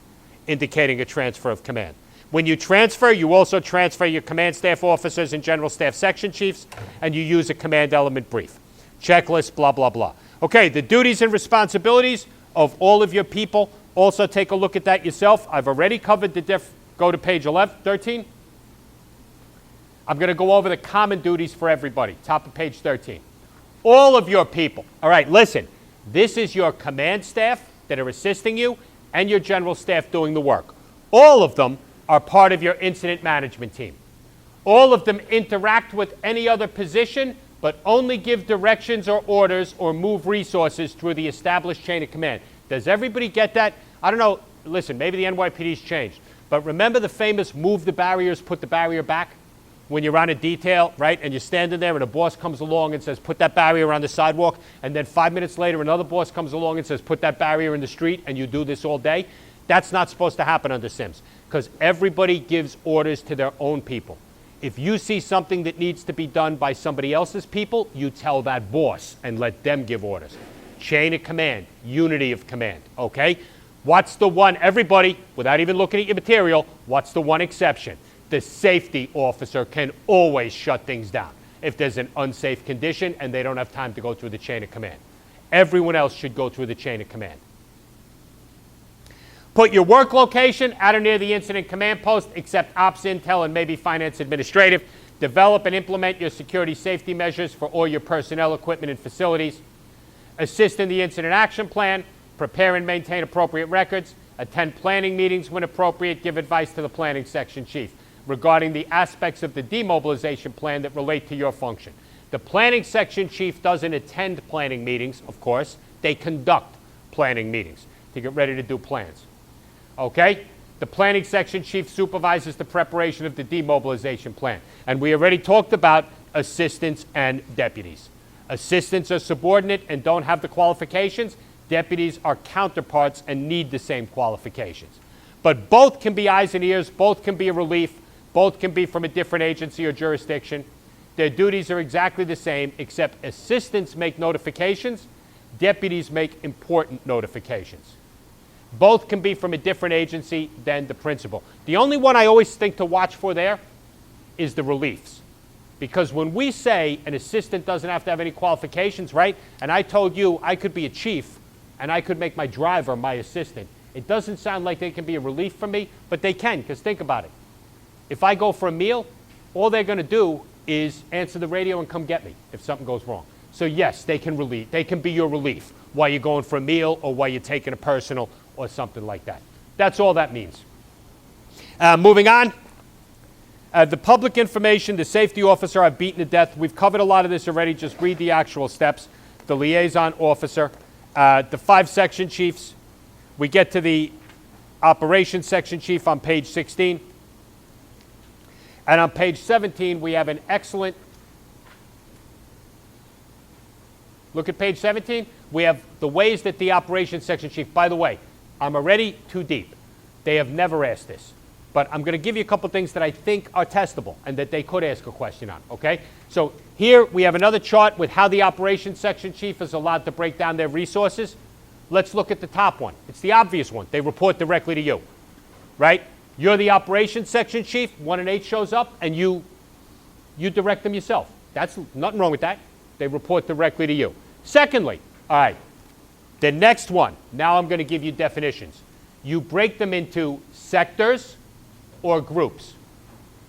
indicating a transfer of command. When you transfer, you also transfer your command staff officers and general staff section chiefs, and you use a command element brief. Checklist, blah, blah, blah. Okay, the duties and responsibilities of all of your people, also take a look at that yourself. I've already covered the go to page 13. I'm going to go over the common duties for everybody, top of page 13. All of your people. All right, listen. This is your command staff that are assisting you and your general staff doing the work. All of them are part of your incident management team. All of them interact with any other position, but only give directions or orders or move resources through the established chain of command. Does everybody get that? I don't know. Listen, maybe the NYPD's changed. But remember the famous move the barriers, put the barrier back? When you're on a detail, right, and you're standing there and a boss comes along and says, put that barrier on the sidewalk, and then 5 minutes later another boss comes along and says, put that barrier in the street, and you do this all day? That's not supposed to happen under SIMS, because everybody gives orders to their own people. If you see something that needs to be done by somebody else's people, you tell that boss and let them give orders. Chain of command, unity of command, okay? What's the one, everybody, without even looking at your material, what's the one exception? The safety officer can always shut things down if there's an unsafe condition and they don't have time to go through the chain of command. Everyone else should go through the chain of command. Put your work location at or near the incident command post, except ops, intel, and maybe finance administrative. Develop and implement your security safety measures for all your personnel, equipment, and facilities. Assist in the incident action plan. Prepare and maintain appropriate records. Attend planning meetings when appropriate. Give advice to the planning section chief regarding the aspects of the demobilization plan that relate to your function. The planning section chief doesn't attend planning meetings, of course. They conduct planning meetings to get ready to do plans. Okay? The planning section chief supervises the preparation of the demobilization plan. And we already talked about assistants and deputies. Assistants are subordinate and don't have the qualifications. Deputies are counterparts and need the same qualifications. But both can be eyes and ears, both can be a relief, both can be from a different agency or jurisdiction. Their duties are exactly the same, except assistants make notifications, deputies make important notifications. Both can be from a different agency than the principal. The only one I always think to watch for there is the reliefs. Because when we say an assistant doesn't have to have any qualifications, right? And I told you I could be a chief and I could make my driver my assistant. It doesn't sound like they can be a relief for me, but they can, because think about it. If I go for a meal, all they're going to do is answer the radio and come get me if something goes wrong. So yes, they can relieve. They can be your relief while you're going for a meal or while you're taking a personal or something like that. That's all that means. Moving on. The public information, the safety officer, I've beaten to death. We've covered a lot of this already. Just read the actual steps. The liaison officer, the 5 section chiefs. We get to the operations section chief on page 16. And on page 17, we have an excellent, look at page 17. We have the ways that the operations section chief, by the way, I'm already too deep. They have never asked this. But I'm going to give you a couple things that I think are testable and that they could ask a question on, okay? So here we have another chart with how the operations section chief is allowed to break down their resources. Let's look at the top one. It's the obvious one. They report directly to you, right? You're the operations section chief. 1 and 8 shows up, and you direct them yourself. That's nothing wrong with that. They report directly to you. Secondly, all right, the next one. Now I'm going to give you definitions. You break them into sectors or groups.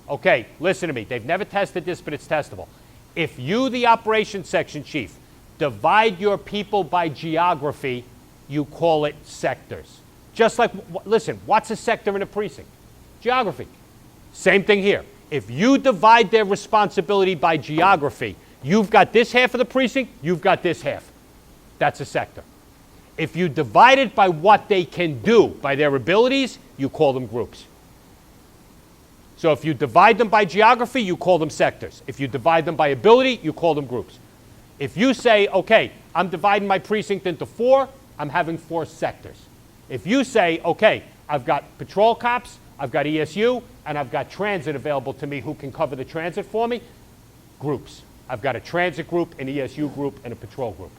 Okay, listen to me. They've never tested this, but it's testable. If you, the operations section chief, divide your people by geography, you call it sectors. Just like, listen, what's a sector in a precinct? Geography. Same thing here. If you divide their responsibility by geography, you've got this half of the precinct, you've got this half. That's a sector. If you divide it by what they can do, by their abilities, you call them groups. So if you divide them by geography, you call them sectors. If you divide them by ability, you call them groups. If you say, okay, I'm dividing my precinct into 4, I'm having 4 sectors. If you say, okay, I've got patrol cops, I've got ESU, and I've got transit available to me who can cover the transit for me, groups. I've got a transit group, an ESU group, and a patrol group.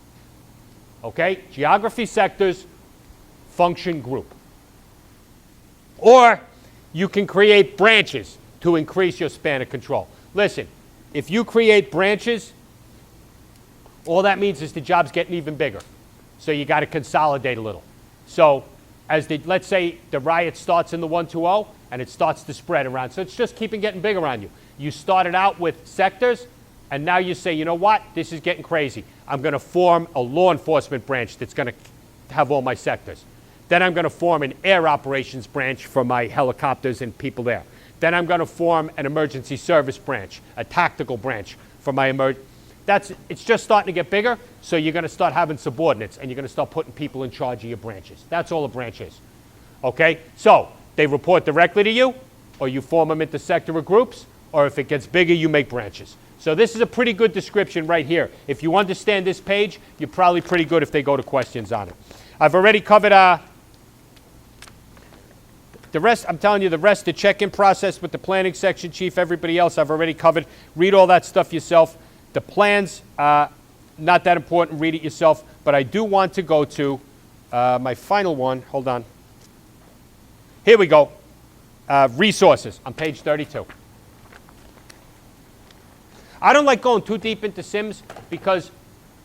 Okay? Geography, sectors, function, group. Or you can create branches to increase your span of control. Listen, if you create branches, all that means is the job's getting even bigger. So you got to consolidate a little. So let's say the riot starts in the 120 and it starts to spread around. So it's just getting big around you. You started out with sectors and now you say, you know what, this is getting crazy. I'm going to form a law enforcement branch that's going to have all my sectors. Then I'm going to form an air operations branch for my helicopters and people there. Then I'm going to form an emergency service branch, a tactical branch for my it's just starting to get bigger, so you're going to start having subordinates, and you're going to start putting people in charge of your branches. That's all a branch is. Okay? So they report directly to you, or you form them into sector or groups, or if it gets bigger, you make branches. So this is a pretty good description right here. If you understand this page, you're probably pretty good if they go to questions on it. I've already covered the rest. I'm telling you, the rest, the check-in process with the planning section chief, everybody else, I've already covered. Read all that stuff yourself. The plans, not that important. Read it yourself. But I do want to go to my final one. Hold on. Here we go. Resources on page 32. I don't like going too deep into SIMS because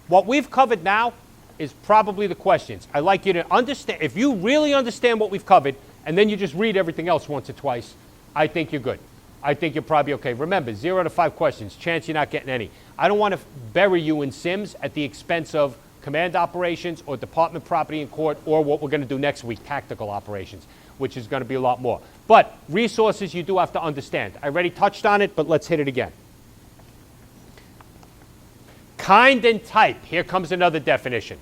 what we've covered now is probably the questions. I like you to understand. If you really understand what we've covered and then you just read everything else once or twice, I think you're good. I think you're probably okay. Remember, 0 to 5 questions. Chance you're not getting any. I don't want to bury you in SIMS at the expense of command operations or department property and court or what we're going to do next week, tactical operations, which is going to be a lot more. But resources you do have to understand. I already touched on it, but let's hit it again. Kind and type. Here comes another definition.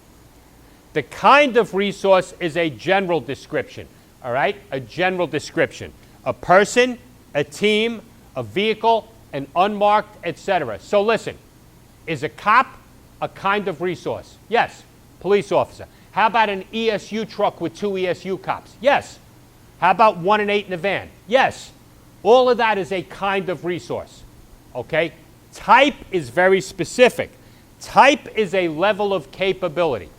The kind of resource is a general description, all right? A general description. A person, a team, a vehicle, an unmarked, etc. So listen, is a cop a kind of resource? Yes, police officer. How about an ESU truck with 2 ESU cops? Yes. How about 1 and 8 in a van? Yes. All of that is a kind of resource. Okay? Type is very specific. Type is a level of capability.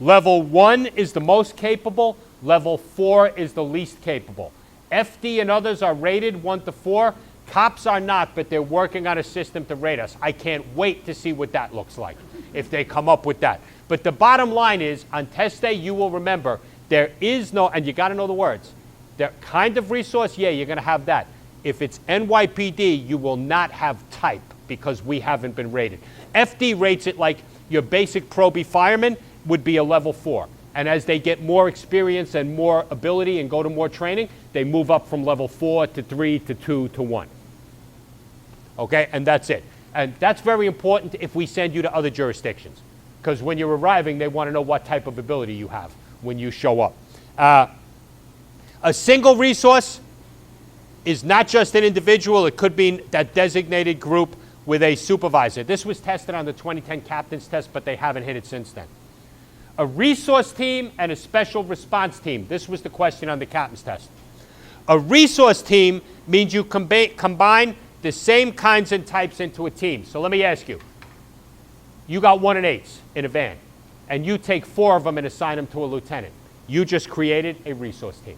Level 1 is the most capable. Level 4 is the least capable. FD and others are rated 1 to 4. Cops are not, but they're working on a system to rate us. I can't wait to see what that looks like if they come up with that. But the bottom line is, on test day, you will remember there is no, and you got to know the words, the kind of resource, yeah, you're going to have that. If it's NYPD, you will not have type because we haven't been rated. FD rates it like your basic Pro-B fireman would be a level 4. And as they get more experience and more ability and go to more training, they move up from level 4 to 3 to 2 to 1. Okay, and that's it. And that's very important if we send you to other jurisdictions. Because when you're arriving, they want to know what type of ability you have when you show up. A single resource is not just an individual. It could be that designated group with a supervisor. This was tested on the 2010 captain's test, but they haven't hit it since then. A resource team and a special response team. This was the question on the captain's test. A resource team means you combine the same kinds and types into a team. So let me ask you. You got 1 and 8s in a van, and you take 4 of them and assign them to a lieutenant. You just created a resource team.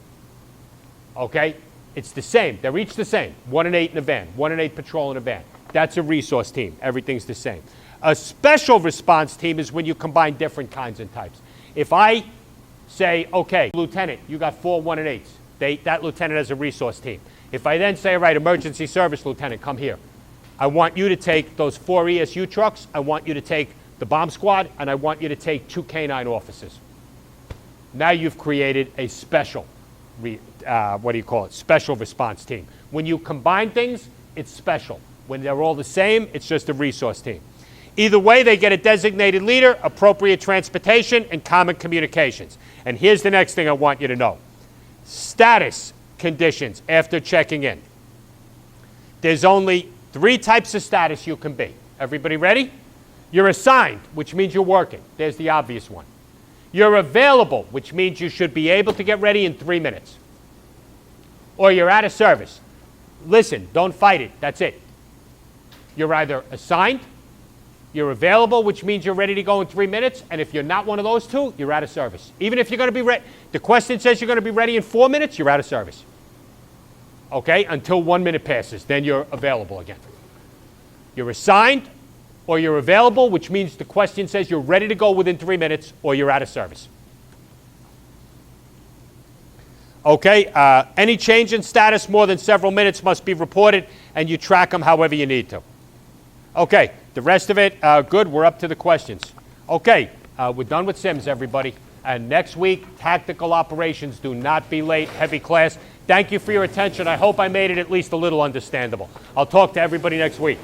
Okay? It's the same. They're each the same. 1 and 8 in a van. 1 and 8 patrol in a van. That's a resource team. Everything's the same. A special response team is when you combine different kinds and types. If I say, okay, lieutenant, you got 4 1 and 8s. That lieutenant has a resource team. If I then say, all right, emergency service lieutenant, come here. I want you to take those 4 ESU trucks. I want you to take the bomb squad, and I want you to take 2 canine officers. Now you've created a special, special response team. When you combine things, it's special. When they're all the same, it's just a resource team. Either way, they get a designated leader, appropriate transportation, and common communications. And here's the next thing I want you to know. Status conditions after checking in. There's only 3 types of status you can be. Everybody ready? You're assigned, which means you're working. There's the obvious one. You're available, which means you should be able to get ready in 3 minutes. Or you're out of service. Listen, don't fight it. That's it. You're either assigned, you're available, which means you're ready to go in 3 minutes, and if you're not one of those 2, you're out of service. Even if you're going to be ready, the question says you're going to be ready in 4 minutes, you're out of service. Okay, until 1 minute passes, then you're available again. You're assigned, or you're available, which means the question says you're ready to go within 3 minutes, or you're out of service. Okay, any change in status more than several minutes must be reported, and you track them however you need to. Okay, the rest of it, good. We're up to the questions. Okay, we're done with Sims, everybody. And next week, tactical operations. Do not be late. Heavy class. Thank you for your attention. I hope I made it at least a little understandable. I'll talk to everybody next week.